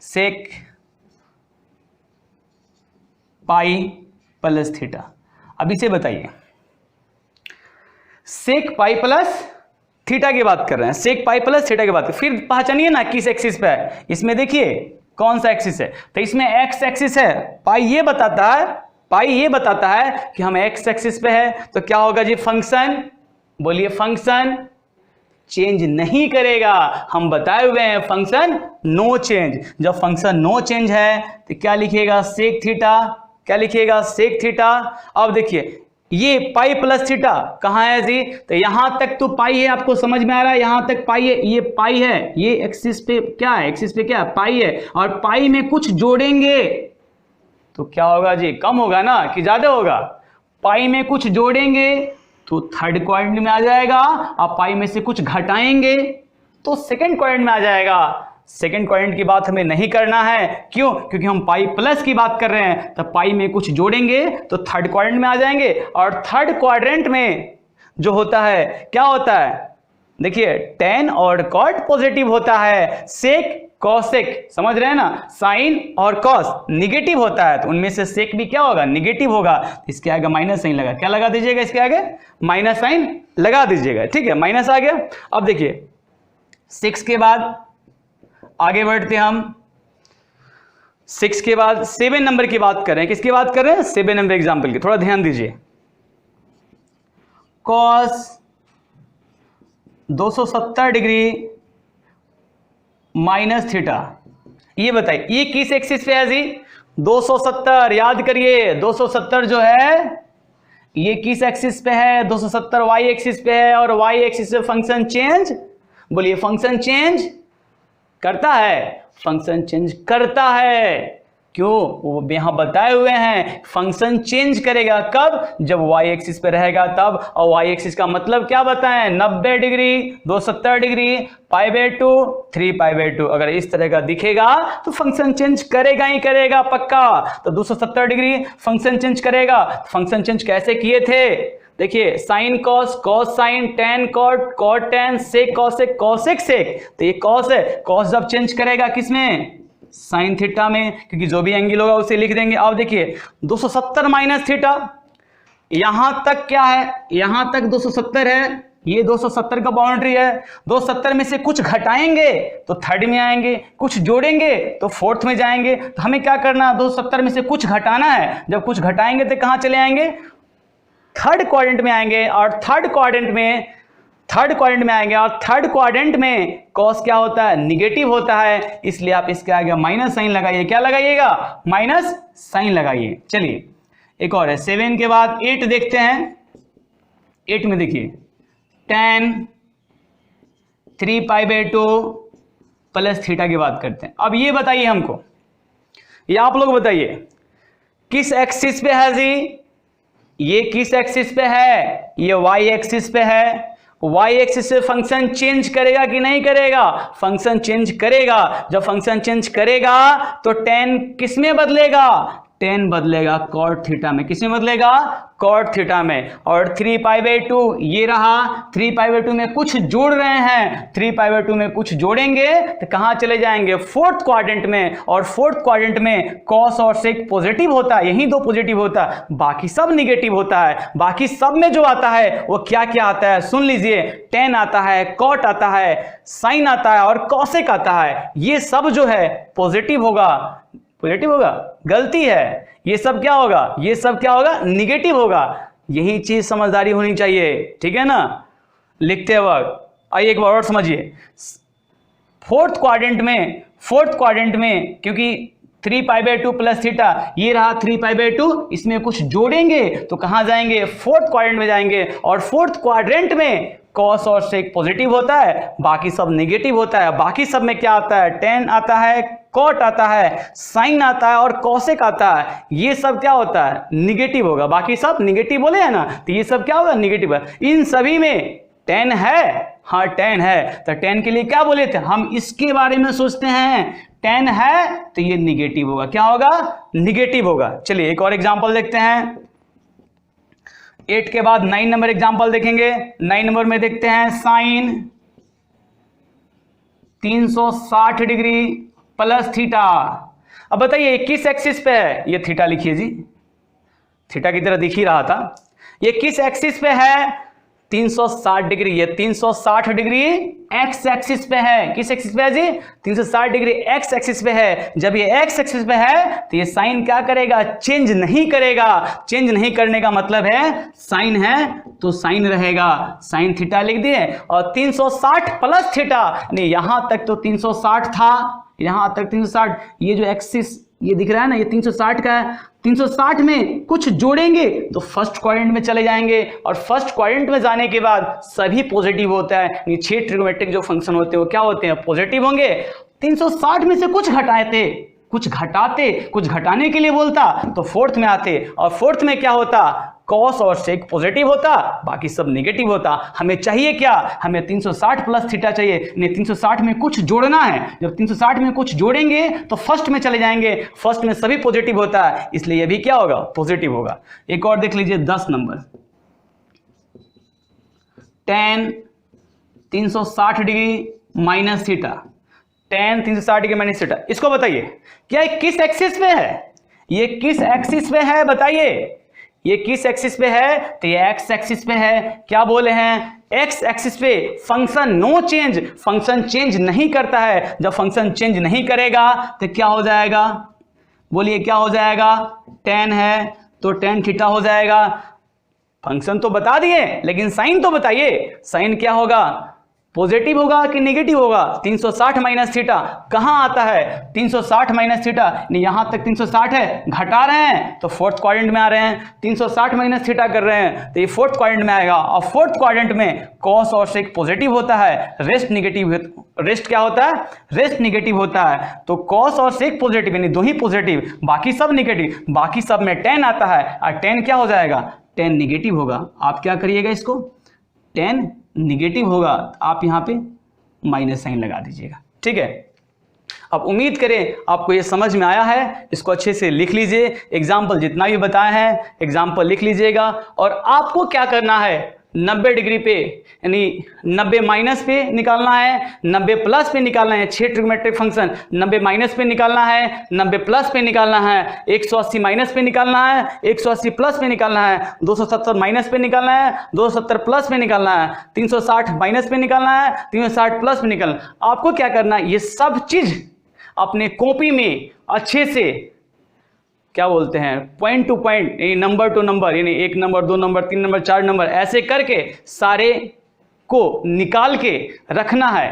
सेक पाई प्लस थीटा। अब इसे बताइए, सेक पाई प्लस थीटा की बात कर रहे हैं, सेक पाई प्लस थीटा की बात कर, फिर पहचानिए ना किस एक्सिस पे है। इसमें देखिए कौन सा एक्सिस है, तो इसमें एक्स एक्सिस है। पाई ये बताता है कि हम एक्स एक्सिस पे है, तो क्या होगा जी, फंक्शन, बोलिए, फंक्शन चेंज नहीं करेगा। हम बताए हुए हैं फंक्शन नो चेंज। जब फंक्शन नो चेंज है तो क्या लिखिएगा, सेक थीटा। क्या लिखिएगा, सेक थीटा। अब देखिए ये पाई प्लस थीटा कहाँ है जी, तो यहां तक तो पाई है, आपको समझ में आ रहा है, यहां तक पाई है, ये पाई है, ये एक्सिस पे क्या है, एक्सिस पे क्या है, पाई है, और पाई में कुछ जोड़ेंगे तो क्या होगा जी, कम होगा ना कि ज्यादा होगा, पाई में कुछ जोड़ेंगे तो थर्ड क्वाड्रेंट में आ जाएगा, और पाई में से कुछ घटाएंगे तो सेकंड क्वाड्रेंट में आ जाएगा। सेकंड क्वाड्रेंट की बात हमें नहीं करना है, क्यों, क्योंकि हम पाई प्लस की बात कर रहे हैं, तो पाई में कुछ जोड़ेंगे तो थर्ड क्वाड्रेंट में आ जाएंगे, और थर्ड क्वाड्रेंट में जो होता है क्या होता है, देखिए टेन और कॉट पॉजिटिव होता है, सेक कॉसेक, समझ रहे हैं ना, साइन और कॉस निगेटिव होता है, तो उनमें से सेक भी क्या होगा, निगेटिव होगा, इसके आगे माइनस साइन लगा, क्या लगा दीजिएगा, इसके आगे माइनस साइन लगा दीजिएगा, ठीक है, माइनस आ गया। अब देखिए 6 के बाद आगे बढ़ते हम, 6 के बाद 7 नंबर की बात कर रहे हैं, किसकी बात कर रहे हैं, 7 नंबर एग्जाम्पल की, थोड़ा ध्यान दीजिए। कॉस 270 डिग्री माइनस थीटा, ये बताइए ये किस एक्सिस पे है जी, 270, याद करिए 270 जो है ये किस एक्सिस पे है, 270 वाई एक्सिस पे है, और वाई एक्सिस पे फंक्शन चेंज, बोलिए फंक्शन चेंज करता है, फंक्शन चेंज करता है, क्यों, वो यहां बताए हुए हैं फंक्शन चेंज करेगा कब, जब वाई एक्सिस पे रहेगा तब, और वाई एक्सिस का मतलब क्या बताएं, 90 degree, 270 degree, pi by 2, 3 pi by 2, अगर इस तरह का दिखेगा तो फंक्शन चेंज करेगा ही करेगा पक्का, तो 270 डिग्री फंक्शन चेंज करेगा। फंक्शन चेंज कैसे किए थे, देखिए sine cos, cos sine, tan cot, cot tan, sec cosec, cosec sec, तो ये कॉस है, कॉस जब चेंज करेगा किसमें, साइन थीटा में, क्योंकि जो भी एंगल होगा उसे लिख देंगे। अब देखिए 270 माइनस थीटा, यहां तक क्या है, यहां तक 270 है, ये 270 का बाउंड्री है, 270 में से कुछ घटाएंगे तो थर्ड में आएंगे, कुछ जोड़ेंगे तो फोर्थ में जाएंगे, तो हमें क्या करना, 270 में से कुछ घटाना है, जब कुछ घटाएंगे तो कहां चले आएंगे, थर्ड क्वाड्रेंट में आएंगे, और थर्ड क्वाड्रेंट में आएंगे, और थर्ड क्वाड्रेंट में कॉस क्या होता है, निगेटिव होता है, इसलिए आप इसके आगे माइनस साइन लगाइए, क्या लगाइएगा, माइनस साइन लगाइए। चलिए एक और है, 7 के बाद 8 देखते हैं। 8 में देखिए tan 3 pi by 2 plus theta की बात करते हैं। अब ये बताइए हमको, ये आप लोग बताइए किस एक्सिस पे है जी, ये किस एक्सिस पे है, ये वाई एक्सिस पे है, वाई एक्सिस से फंक्शन चेंज करेगा कि नहीं करेगा, फंक्शन चेंज करेगा, जब फंक्शन चेंज करेगा तो tan किस में बदलेगा, tan बदलेगा कॉट थीटा में, किस में बदलेगा, कॉट थीटा में, और 3 पाई बाय 2 ये रहा, 3 पाई बाय 2 में कुछ जोड़ रहे हैं, 3 पाई बाय 2 में कुछ जोड़ेंगे तो कहां चले जाएंगे, फोर्थ क्वाड्रेंट में, और फोर्थ क्वाड्रेंट में कॉस और सेक पॉजिटिव होता है, यही दो पॉजिटिव होता है, बाकी सब निगेटिव होता है, बाकी सब में जो आता है वो क्या क्या आता है, सुन लीजिए, tan आता है, कॉट आता है, साइन आता है, और कॉसेक आता है, ये सब जो है पॉजिटिव होगा, पॉजिटिव होगा, गलती है, ये सब क्या होगा, ये सब क्या होगा, निगेटिव होगा, यही चीज समझदारी होनी चाहिए, ठीक है ना, लिखते वक्त। आइए एक बार और समझिए, फोर्थ क्वाड्रेंट में क्योंकि 3 पाई बाय 2 प्लस थीटा, ये रहा 3 पाई बाय 2, इसमें कुछ जोड़ेंगे तो कहां जाएंगे, फोर्थ क्वाड्रेंट में जाएंगे, और फोर्थ क्वाड्रेंट में कॉस और सेक पॉजिटिव होता है, बाकी सब नेगेटिव होता है, बाकी सब में क्या आता है, tan आता है, कॉट आता है, साइन आता है, और कॉसेक आता है, ये सब क्या होता है, निगेटिव होगा, बाकी सब निगेटिव बोले हैं ना, तो ये सब क्या होगा, निगेटिव है। इन सभी में tan है, हाँ tan है, तो tan के लिए क्या बोले थे हम, इसके बारे में सोचते हैं, tan है तो ये निगेटिव होगा, क्या होगा, निगेटिव होगा। चलिए एक और एग्जांपल देखते हैं, 8 के बाद 9 नंबर एग्जांपल देखेंगे। 9 नंबर में देखते हैं साइन 360 डिग्री प्लस थीटा। अब बताइए किस एक्सिस पे है, ये थीटा लिखिए जी, थीटा की तरह दिख ही रहा था, ये किस एक्सिस पे है, 360 डिग्री, ये 360 डिग्री एक्स एक्सिस पे है, किस एक्सिस पे है जी, 360 डिग्री एक्स एक्सिस पे है। जब ये एक्स एक्सिस पे है तो ये साइन क्या करेगा, चेंज नहीं करेगा, चेंज नहीं करने का मतलब है साइन है तो साइन रहेगा, साइन थीटा लिख दिए, और 360 प्लस थीटा, नहीं यहां तक तो 360 था, यहाँ तक 360, ये जो एक्सिस ये दिख रहा है ना, ये 360 का है। 360 में कुछ जोड़ेंगे तो फर्स्ट क्वाड्रेंट में चले जाएंगे, और फर्स्ट क्वाड्रेंट में जाने के बाद सभी पॉजिटिव होता है, यानी 6 ट्रिग्नोमेट्रिक जो फंक्शन होते हैं वो क्या होते हैं, पॉजिटिव होंगे। 360 में से कुछ घटाते, कुछ घटाने के लिए बोलता तो फोर्थ में आते, और फोर्थ में क्या होता, कॉस और सेक पॉजिटिव होता, बाकी सब नेगेटिव होता। हमें चाहिए क्या, हमें 360 प्लस थीटा चाहिए, नहीं 360 में कुछ जोड़ना है। जब 360 में कुछ जोड़ेंगे तो फर्स्ट में चले जाएंगे, फर्स्ट में सभी पॉजिटिव होता है, इसलिए ये भी क्या होगा, पॉजिटिव होगा। एक और देख लीजिए 10 number, tan 360 degree minus theta, tan 360 degree minus theta, इसको बताइए क्या ये किस एक्सिस पे है, ये किस एक्सिस पे है बताइए, ये किस एक्सिस पे है, तो ये एक्स एक्सिस पे है। क्या बोले हैं, एक्स एक्सिस पे function no change, function change नहीं करता है। जब फंक्शन चेंज नहीं करेगा तो क्या हो जाएगा, बोलिए क्या हो जाएगा, tan है तो tan थीटा हो जाएगा। फंक्शन तो बता दिए लेकिन साइन तो बताइए, साइन क्या होगा, पॉजिटिव होगा कि नेगेटिव होगा। 360 माइनस थीटा कहां आता है, 360 माइनस थीटा, यहां तक 360 है, घटा रहे हैं तो फोर्थ क्वाड्रेंट में आ रहे हैं। 360 माइनस थीटा कर रहे हैं तो ये फोर्थ क्वाड्रेंट में आएगा, और फोर्थ क्वाड्रेंट में कॉस और सेक पॉजिटिव होता है, रेस्ट नेगेटिव, रेस्ट क्या होता है, रेस्ट नेगेटिव होता है। तो कॉस और सेक पॉजिटिव यानी दो ही पॉजिटिव, बाकी सब नेगेटिव, बाकी सब में tan आता है, और tan क्या हो जाएगा, tan नेगेटिव होगा। आप क्या करिएगा, इसको tan निगेटिव होगा, आप यहां पे माइनस साइन लगा दीजिएगा, ठीक है। अब उम्मीद करें आपको ये समझ में आया है, इसको अच्छे से लिख लीजिए, एग्जाम्पल जितना भी बताए हैं एग्जाम्पल लिख लीजिएगा। और आपको क्या करना है, 90 डिग्री पे यानी 90 माइनस पे निकालना है, 90 प्लस पे निकालना है। 6 ट्रिग्नोमेट्रिक फंक्शन 90 माइनस पे निकालना है, 90 प्लस पे निकालना है, 180 माइनस पे निकालना है, 180 प्लस पे निकालना है, 270 माइनस पे निकालना है, 270 प्लस पे निकालना है, 360 माइनस पे निकालना है, 360 प्लस पे निकालना है। आपको क्या करना है, ये सब चीज अपने कॉपी में अच्छे से क्या बोलते हैं, point two point, number two number, यानी 1 नंबर 2 नंबर 3 नंबर 4 नंबर ऐसे करके सारे को निकाल के रखना है।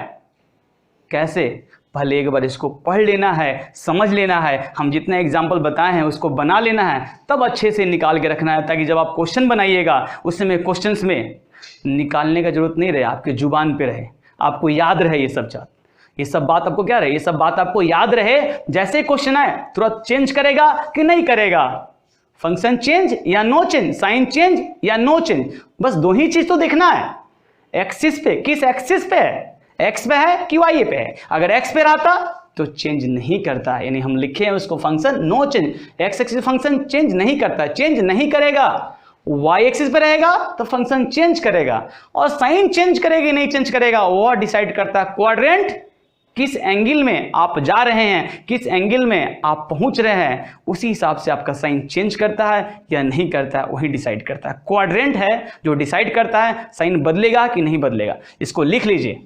कैसे, पहले एक बार इसको पढ़ लेना है, समझ लेना है, हम जितने एग्जाम्पल बताए हैं उसको बना लेना है, तब अच्छे से निकाल के रखना है, ताकि जब आप क्वेश्चन बनाइएगा उसमें क्वेश्चंस में निकालने का जरूरत नहीं रहे, आपके जुबान पे रहे, आपको याद रहे ये सब बात आपको क्या रहे, ये सब बात आपको याद रहे। जैसे क्वेश्चन आए तुरंत चेंज करेगा कि नहीं करेगा, फंक्शन चेंज या नो चेंज, साइन चेंज या नो चेंज, बस दो ही चीज तो देखना है। एक्सिस पे, किस एक्सिस पे है, एक्स पे है कि वाई पे है। अगर एक्स पे रहता तो चेंज नहीं करता, यानी हम लिखे हैं उसको function no change, X axis function change नहीं करता, चेंज नहीं करेगा। वाई एक्सिस पे रहेगा तो फंक्शन चेंज करेगा, और साइन चेंज करेगा नहीं चेंज करेगा वो डिसाइड करता है क्वाड्रेंट, किस एंगल में आप जा रहे हैं, किस एंगल में आप पहुंच रहे हैं, उसी हिसाब से आपका साइन चेंज करता है या नहीं करता है, वही डिसाइड करता है। क्वाड्रेंट है जो डिसाइड करता है साइन बदलेगा कि नहीं बदलेगा। इसको लिख लीजिए,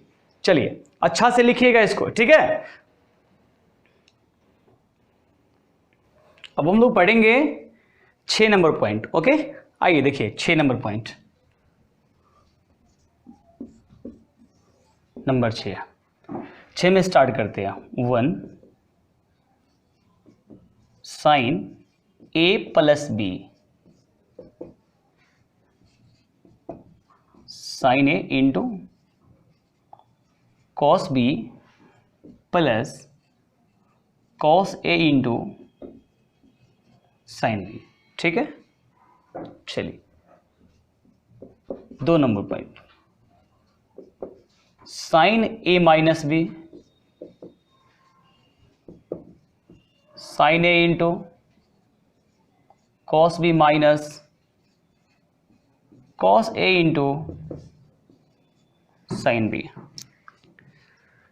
चलिए अच्छा से लिखिएगा इसको, ठीक है। अब हम लोग पढ़ेंगे 6 नंबर पॉइंट, ओके। आइए देखिए 6 नंबर पॉइंट, नंबर 6 में स्टार्ट करते हैं। 1 sine a plus B, sine a into cos B plus cos a into sine B, ठीक है। चलिए 2 number point, sine a minus B, sine a into cos B minus cos a into sine B.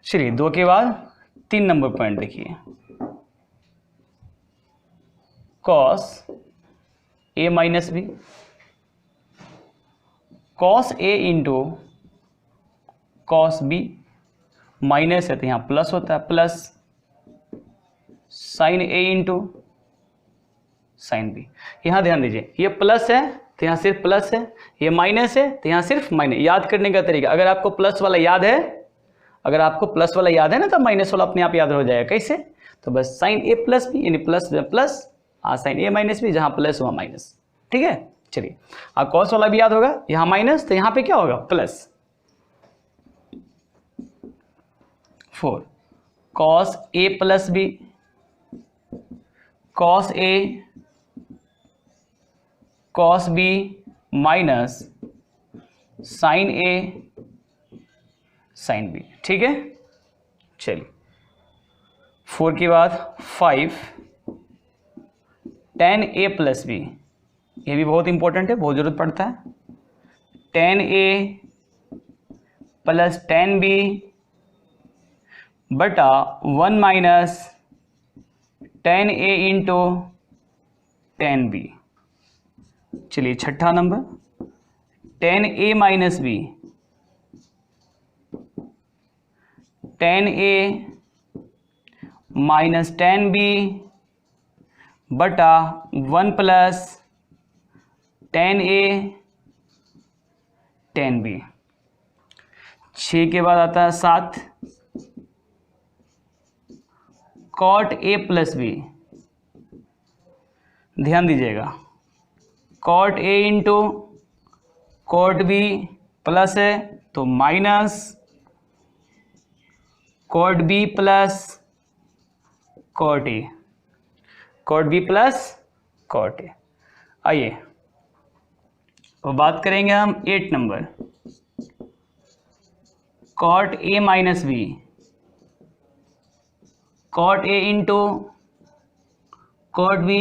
चलिए 2 के बाद 3 number point देखिए, cos a minus B, cos a into cos B, minus है तो यहाँ प्लस होता है, plus sine a into sine B. यहाँ ध्यान दीजिए, ये प्लस है तो यहाँ सिर्फ प्लस है, ये माइनस है तो यहाँ सिर्फ माइनस। याद करने का तरीका, अगर आपको प्लस वाला याद है, अगर आपको प्लस वाला याद है ना तो माइनस वाला अपने आप याद हो जाएगा। कैसे? तो बस साइन ए प्लस बी, यानी प्लस प्लस साइन ए माइनस बी, जहाँ प्लस वहाँ माइनस। ठीक है, चलिए। अब कॉस वाला भी याद होगा, यहाँ माइनस तो यहाँ पे क्या होगा? Plus. 4 cos A plus B, cos A cos B minus sign A sign B. ठीक है, चलिए। 4 के बाद 5 tan ए प्लस बी, ये भी बहुत इंपॉर्टेंट है, बहुत जरूरत पड़ता है। tan ए प्लस tan बी बटा 1 माइनस tan ए इंटू tan बी। चलिए छठा नंबर, tan ए माइनस बी, tan ए माइनस tan बी बटा 1 प्लस tan ए tan बी। 6 के बाद आता है 7 cot ए प्लस बी। ध्यान दीजिएगा, cot A into cot B plus है तो minus cot B plus cot A, cot B plus cot A. आइए अब बात करेंगे हम 8 number, cot A minus B, cot A into cot B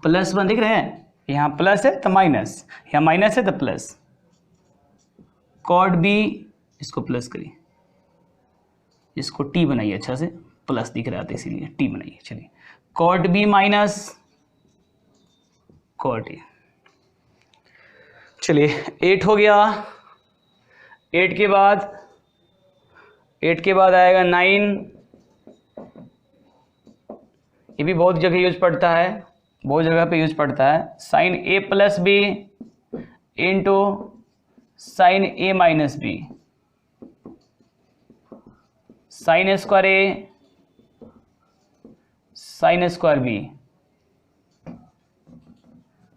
plus 1। दिख रहे हैं, यहाँ प्लस है तो माइनस, यहाँ माइनस है तो प्लस। cot बी, इसको प्लस करिए, इसको टी बनाइए, अच्छा से प्लस दिख रहा था इसीलिए टी बनाइए। चलिए cot बी माइनस cot ए। चलिए 8 हो गया। 8 के बाद आएगा 9। ये भी बहुत जगह यूज पड़ता है, बहुत जगह पे यूज पड़ता है। साइन ए प्लस बी इंटू साइन ए माइनस बी, साइन स्क्वायर ए साइन स्क्वायर बी।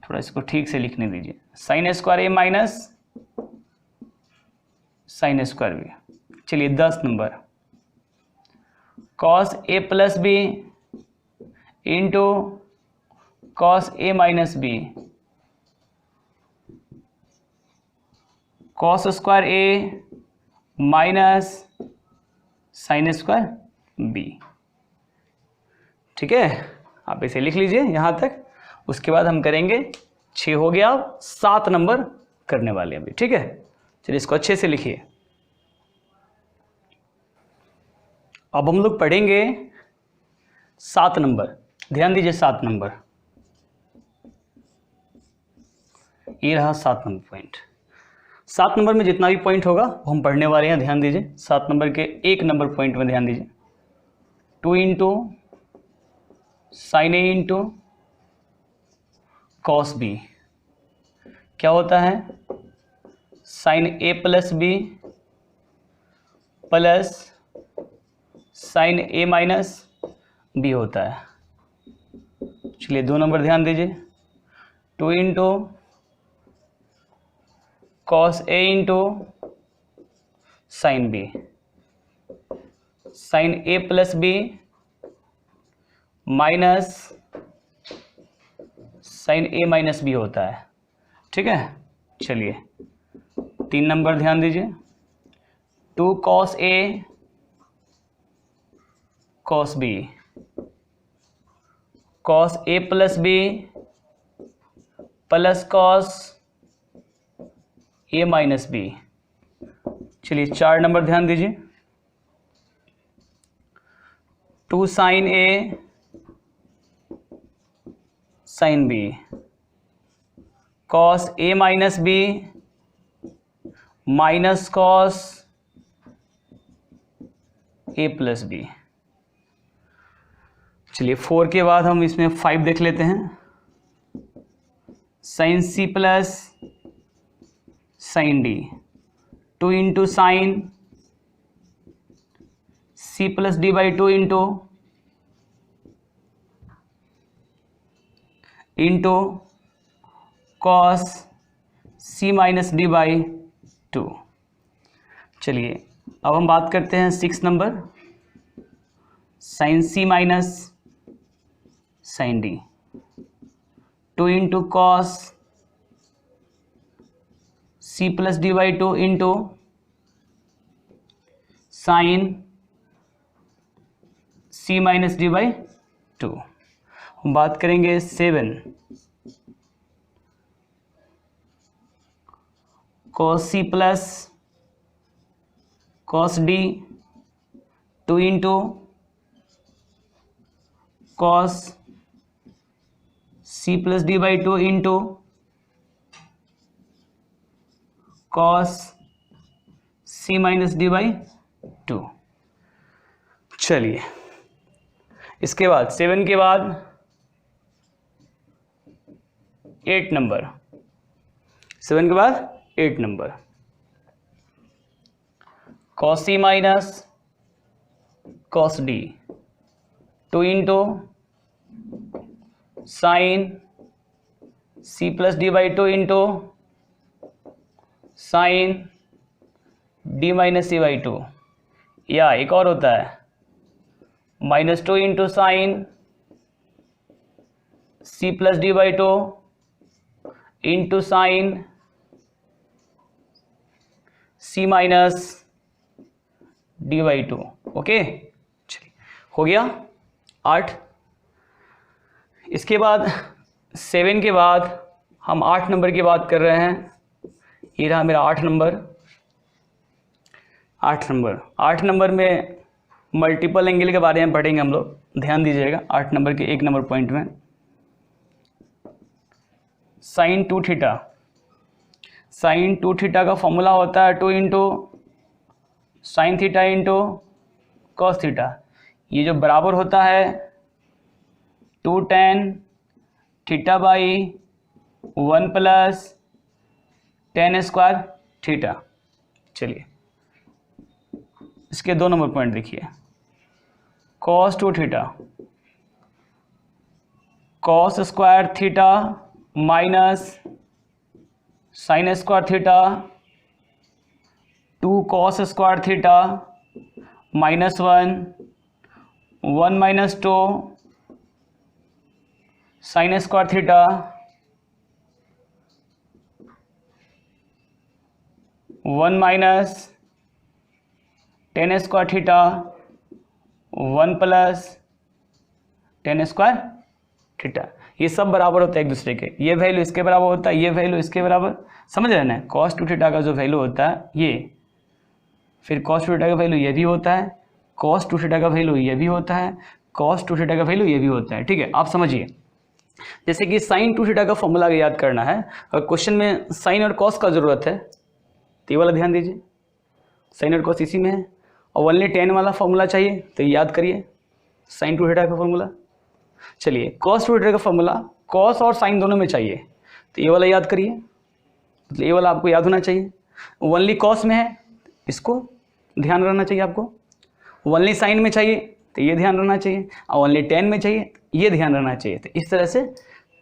थोड़ा इसको ठीक से लिखने दीजिए, साइन स्क्वायर ए माइनस साइन स्क्वायर बी। चलिए 10 number, cos A plus B into cos A minus B, cos square A minus sine square B. ठीक है, आप इसे लिख लीजिए यहाँ तक। उसके बाद हम करेंगे 6 हो गया, 7 नंबर करने वाले अभी। ठीक है, चलिए इसको अच्छे से लिखिए। अब हम लोग पढ़ेंगे 7 नंबर। ध्यान दीजिए, 7 नंबर, ये रहा 7 नंबर पॉइंट। 7 नंबर में जितना भी पॉइंट होगा वो हम पढ़ने वाले हैं। ध्यान दीजिए, 7 नंबर के 1 नंबर पॉइंट में ध्यान दीजिए। 2 इंटू साइन ए इंटू कॉस बी क्या होता है? साइन ए प्लस बी प्लस साइन ए माइनस बी होता है। चलिए 2 नंबर ध्यान दीजिए, 2 into cos A into sine B, sign A plus B minus sign A minus B होता है। ठीक है, चलिए 3 नंबर ध्यान दीजिए, 2 cos A cos B, cos A plus B plus cos A minus B. चलिए 4 नंबर ध्यान दीजिए, 2 sign A sine B, cos A minus B minus cos A plus B. चलिए 4 के बाद हम इसमें 5 देख लेते हैं, sine C plus sine D, 2 into sine C plus D by two into cos C minus D by two. चलिए अब हम बात करते हैं 6 number, sine C minus sine D, 2 into cos C plus D by two into sine C minus D by two. हम बात करेंगे 7 cos C plus cos D 2 into cos C plus D by two into cos C minus D by two. चलिए इसके बाद 7 के बाद 8 number, 7 के बाद 8 number, cos C minus cos D 2 into sine C plus D by two into sine D minus C by two, या एक और होता है -2 into sine C plus D by two into sine C minus D by two. Okay चलिए हो गया 8। इसके बाद 7 के बाद हम 8 नंबर की बात कर रहे हैं। ये रहा मेरा 8 नंबर। 8 नंबर में मल्टीपल एंगल के बारे में पढ़ेंगे हम लोग, ध्यान दीजिएगा 8 नंबर के 1 नंबर पॉइंट में। साइन 2 थीटा, साइन 2 थीटा का फॉर्मूला होता है 2 into sine theta into cos theta, ये जो बराबर होता है 2 tan theta by 1 plus tan square theta. चलिए इसके 2 नंबर पॉइंट देखिए, cos 2 theta, cos square theta minus sign square theta 2 cos square theta -1 1 minus 2 sign square theta 1 minus tan square theta 1 plus tan square theta. ये सब बराबर होता है एक दूसरे के, ये वैल्यू इसके बराबर होता है, ये वैल्यू इसके बराबर, समझ रहे हैं ना। cos 2 थीटा का जो वैल्यू होता है ये, फिर cos 2 थीटा का वैल्यू ये भी होता है, cos 2 थीटा का वैल्यू ये भी होता है, cos 2 थीटा का वैल्यू ये भी होता है। ठीक है, आप समझिए। जैसे कि साइन 2 थीटा का फॉर्मूला याद करना है और क्वेश्चन में साइन और कॉस का ज़रूरत है तो ये वाला ध्यान दीजिए, साइन और कॉस इसी में है। और ओनली tan वाला फॉर्मूला चाहिए तो याद करिए साइन 2 थीटा का फॉर्मूला। चलिए cos 2 थीटा का फॉर्मूला कॉस और साइन दोनों में चाहिए तो ये वाला याद करिए, मतलब ये वाला आपको याद होना चाहिए। ओनली कॉस में है इसको ध्यान रहना चाहिए आपको, ओनली साइन में चाहिए तो ये ध्यान रहना चाहिए, और ओनली tan में चाहिए ये ध्यान रहना चाहिए। तो इस तरह से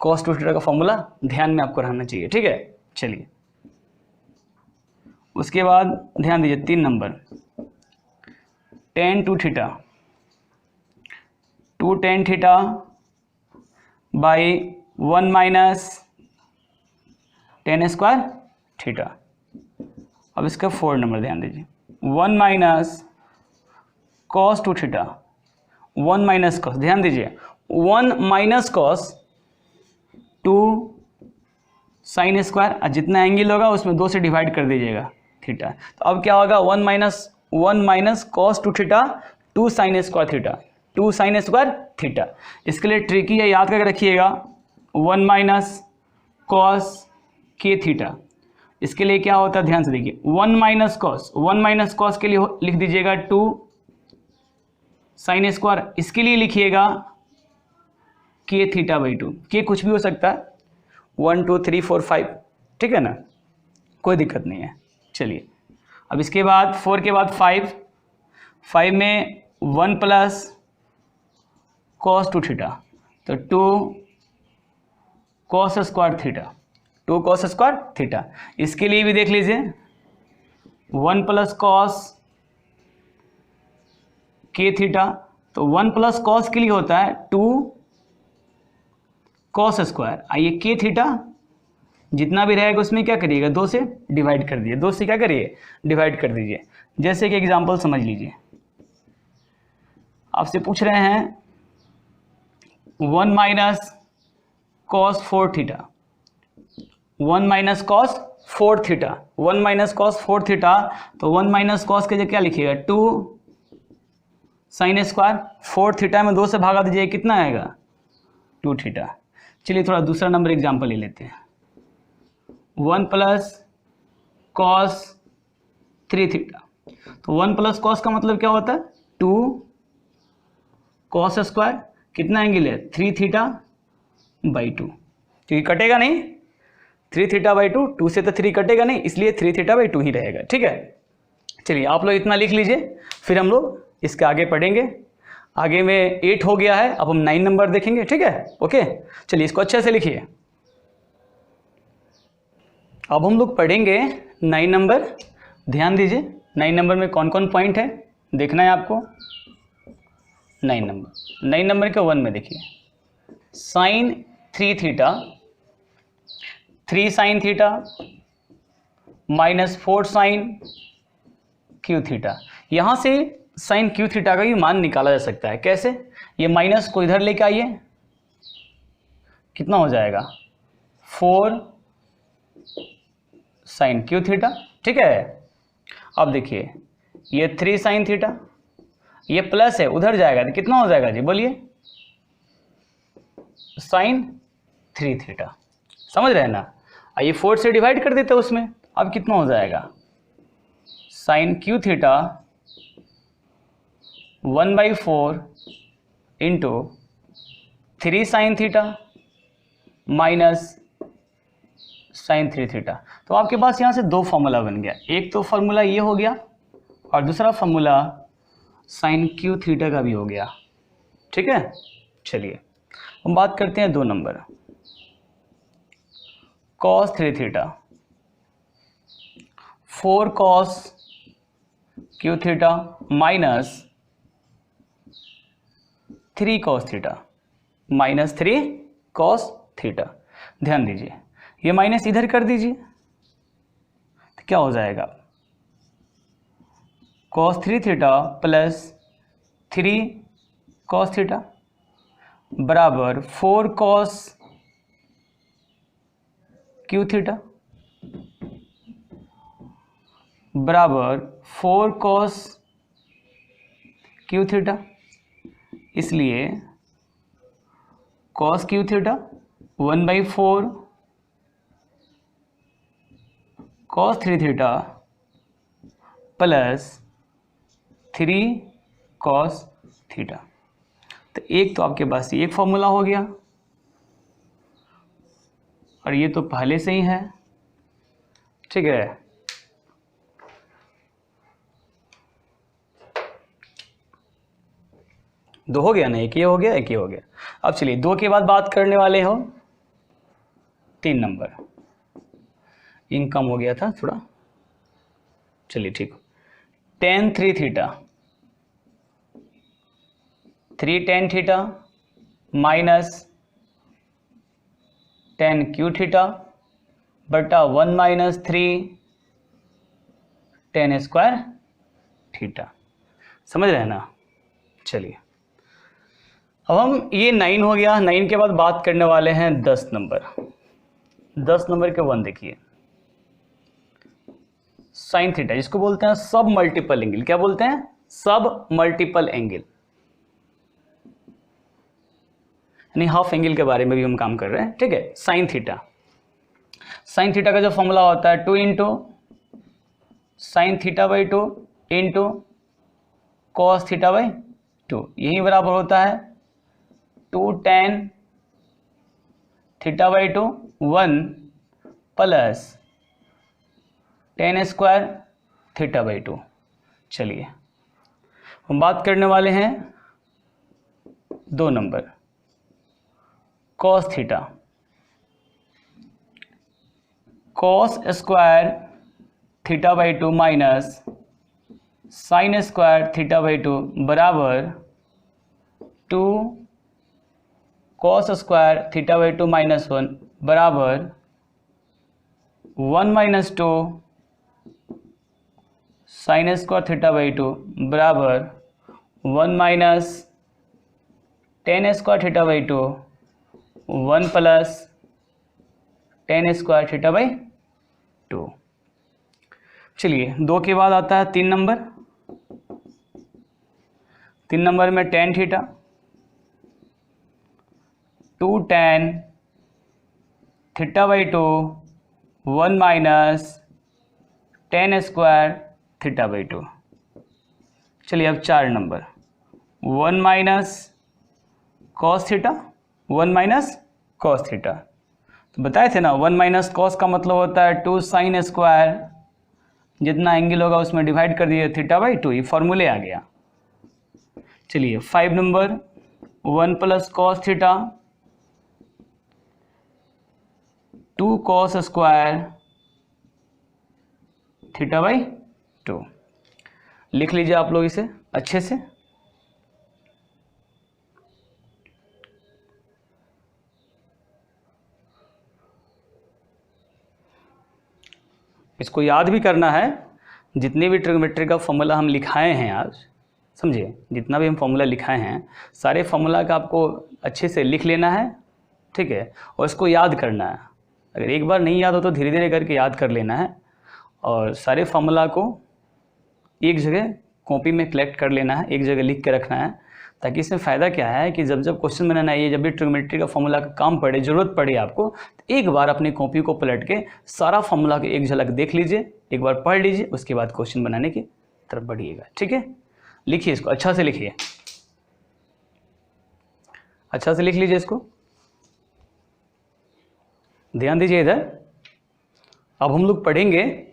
cos 2 थीटा का फॉर्मूला ध्यान में आपको रहना चाहिए। ठीक है, चलिए उसके बाद ध्यान दीजिए 3 number, tan 2 theta 2 tan theta by 1 minus tan square theta. अब इसका 4 नंबर ध्यान दीजिए, 1 minus cos 2 theta 1 minus cos, ध्यान दीजिए 1 माइनस कॉस 2 साइन स्क्वायर, जितना एंगल होगा उसमें 2 से डिवाइड कर दीजिएगा थीटा। तो अब क्या होगा 1 minus cos 2 theta 2 sign square theta 2 sign square theta. इसके लिए ट्रिकी है, याद करके रखिएगा 1 माइनस कॉस के थीटा। इसके लिए क्या होता है ध्यान से देखिए, 1 माइनस कॉस के लिए लिख दीजिएगा 2 साइन स्क्वायर, इसके लिए लिखिएगा के थीटा बाई 2। के कुछ भी हो सकता है 1 2 3 4 5, ठीक है ना, कोई दिक्कत नहीं है। चलिए अब इसके बाद 4 के बाद 5 में 1 प्लस कॉस 2 थीटा, तो 2 cos square theta, 2 cos square theta. इसके लिए भी देख लीजिए 1 प्लस कॉस के थीटा, तो 1 प्लस कॉस के लिए होता है 2 कॉस स्क्वायर। आइए के थीटा जितना भी रहेगा उसमें क्या करिएगा, 2 से डिवाइड कर दीजिए, 2 से क्या करिए, डिवाइड कर दीजिए। जैसे कि एग्जांपल समझ लीजिए, आपसे पूछ रहे हैं 1 minus cos 4 theta, 1 minus cos 4 theta, 1 minus cos 4 theta, तो 1 माइनस कॉस के जगह क्या लिखिएगा, 2 साइन स्क्वायर, 4 थीटा में 2 से भागा दीजिए, कितना आएगा, 2 थीटा। चलिए थोड़ा दूसरा नंबर एग्जांपल ले लेते हैं, 1 प्लस कॉस 3 थीटा, तो 1 प्लस कॉस का मतलब क्या होता है, 2 कॉस स्क्वायर, कितना एंगल है, 3 थीटा बाई 2, क्योंकि कटेगा नहीं, 3 थीटा बाई 2, 2 से तो 3 कटेगा नहीं, इसलिए 3 थीटा बाई 2 ही रहेगा। ठीक है, चलिए आप लोग इतना लिख लीजिए, फिर हम लोग इसके आगे पढ़ेंगे। आगे में 8 हो गया है, अब हम 9 नंबर देखेंगे। ठीक है, ओके, चलिए इसको अच्छे से लिखिए। अब हम लोग पढ़ेंगे 9 नंबर, ध्यान दीजिए 9 नंबर में कौन कौन पॉइंट है देखना है आपको। 9 नंबर के 1 में देखिए, sine 3 theta, 3 sine theta minus 4 sine cube theta. यहाँ से साइन क्यू थीटा का भी मान निकाला जा सकता है। कैसे, ये माइनस को इधर लेके आइए, कितना हो जाएगा, 4 साइन क्यू थीटा। ठीक है, अब देखिए ये 3 साइन थीटा, ये प्लस है, उधर जाएगा तो कितना हो जाएगा जी, बोलिए, साइन 3 थीटा। समझ रहे हैं ना, आइए 4 से डिवाइड कर देते हैं उसमें, अब कितना हो जाएगा, sine cube theta 1/4 into 3 sine theta minus sine 3 theta. तो आपके पास यहाँ से 2 फॉर्मूला बन गया, एक तो फॉर्मूला ये हो गया और दूसरा फॉर्मूला साइन क्यू थीटा का भी हो गया। ठीक है, चलिए हम बात करते हैं 2 number, cos 3 theta, 4 cos Q theta minus 3 cos theta, minus 3 cos theta. ध्यान दीजिए ये माइनस इधर कर दीजिए तो क्या हो जाएगा, cos 3 theta plus 3 cos theta बराबर 4 कॉस क्यू थीटा बराबर 4 कॉस क्यू थीटा। इसलिए cos Q theta 1/4 cos 3 theta plus 3 cos theta. तो एक तो आपके पास एक फॉर्मूला हो गया और ये तो पहले से ही है। ठीक है, दो हो गया ना, एक ये हो गया, एक ये हो गया। अब चलिए 2 के बाद बात करने वाले हो 3 नंबर, इनकम हो गया था थोड़ा, चलिए ठीक, tan 3 theta, 3 tan theta minus tan Q theta बटा 1 माइनस 3 tan स्क्वायर थीटा। समझ रहे हैं ना, चलिए अब हम ये 9 हो गया, 9 के बाद बात करने वाले हैं 10 नंबर। 10 नंबर के 1 देखिए, साइन थीटा, जिसको बोलते हैं सब मल्टीपल एंगल। क्या बोलते हैं, सब मल्टीपल एंगल, यानी हाफ एंगल के बारे में भी हम काम कर रहे हैं। ठीक है, साइन थीटा, साइन थीटा का जो फॉर्मूला होता है 2 into sine theta by 2 into cos theta by 2, यही बराबर होता है 2 tan theta by 2 1 plus tan square theta by 2। चलिए हम बात करने वाले हैं 2 number cos theta. Cos square theta by 2 minus sign square theta by 2 बराबर 2 cos square theta by 2 minus 1 बराबर 1 minus 2 sign square theta by 2 बराबर 1 minus tan square theta by 2 1 plus ten square theta by 2। चलिए 2 के बाद आता है 3 number. 3 number में tan theta 2 tan theta by 2 1 minus tan square theta by 2। चलिए अब 4 number 1 minus cos theta 1 minus cos theta. तो बताए थे ना 1 माइनस कॉस का मतलब होता है 2 साइन स्क्वायर, जितना एंगल होगा उसमें डिवाइड कर दिए थीटा बाई 2, ये फॉर्मूले आ गया। चलिए 5 number 1 plus cos theta 2 cos square theta by 2। लिख लीजिए आप लोग इसे अच्छे से। इसको याद भी करना है। जितने भी ट्रिग्नोमेट्री का फॉर्मूला हम लिखाए हैं आज, समझिए, जितना भी हम फॉर्मूला लिखाए हैं सारे फॉर्मूला का आपको अच्छे से लिख लेना है, ठीक है, और इसको याद करना है। अगर एक बार नहीं याद हो तो धीरे धीरे करके याद कर लेना है, और सारे फॉर्मूला को एक जगह कॉपी में कलेक्ट कर लेना है, एक जगह लिख के रखना है, ताकि इसमें फ़ायदा क्या है कि जब जब क्वेश्चन बनाना है, जब भी ट्रिग्नोमेट्री का फॉर्मूला का काम पड़े, ज़रूरत पड़े आपको, तो एक बार अपनी कॉपी को पलट के सारा फॉर्मूला की एक झलक देख लीजिए, एक बार पढ़ लीजिए, उसके बाद क्वेश्चन बनाने की तरफ बढ़िएगा। ठीक है, लिखिए इसको अच्छा से, लिखिए अच्छा से, लिख लीजिए इसको, ध्यान दीजिए इधर। अब हम लोग पढ़ेंगे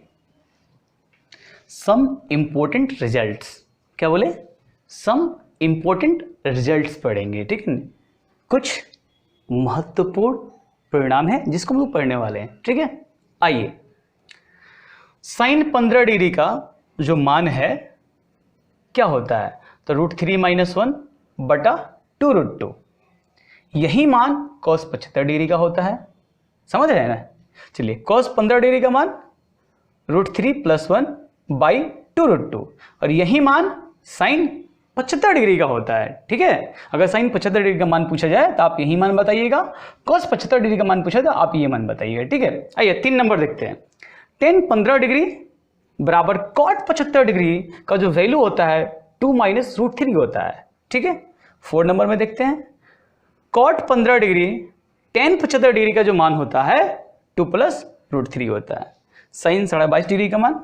सम इंपॉर्टेंट रिजल्ट्स। क्या बोले? सम इंपॉर्टेंट रिजल्ट्स पढ़ेंगे, ठीक है, कुछ महत्वपूर्ण परिणाम है जिसको हम लोग पढ़ने वाले हैं। ठीक है, आइए, साइन 15 डिग्री का जो मान है क्या होता है? तो √3 - 1 बटा 2√2। यही मान cos 75 डिग्री का होता है। समझ रहे हैं ना? चलिए, cos 15 डिग्री का मान √3 + 1 बाई 2√2, और यही मान साइन 75 डिग्री का होता है। ठीक है, अगर साइन 75 डिग्री का मान पूछा जाए तो आप यही मान बताइएगा, cos 75 डिग्री का मान पूछा तो आप ये मान बताइएगा। ठीक है, आइए 3 नंबर देखते हैं। tan 15 डिग्री बराबर cot 75 डिग्री का जो वैल्यू होता है 2 - √3 होता है। ठीक है, 4 नंबर में देखते हैं। cot 15 डिग्री tan 75 डिग्री का जो मान होता है 2 + √3 होता है। साइन 22.5 डिग्री का मान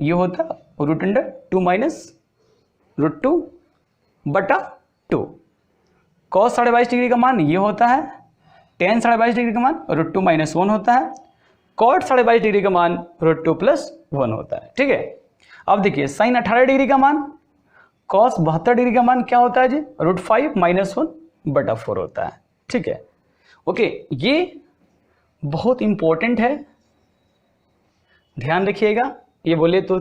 ये होता है √2 - √2 बटा 2। cos 22.5 डिग्री का मान ये होता है, tan 22.5 डिग्री का मान √2 - 1 होता है, cot 22.5 डिग्री का मान √2 + 1 होता है। ठीक है, अब देखिए साइन 18 डिग्री का मान, cos 72 डिग्री का मान क्या होता है जी? √5 - 1 बटा 4 होता है। ठीक है, ओके, ये बहुत इंपॉर्टेंट है, ध्यान रखिएगा। ये बोले तो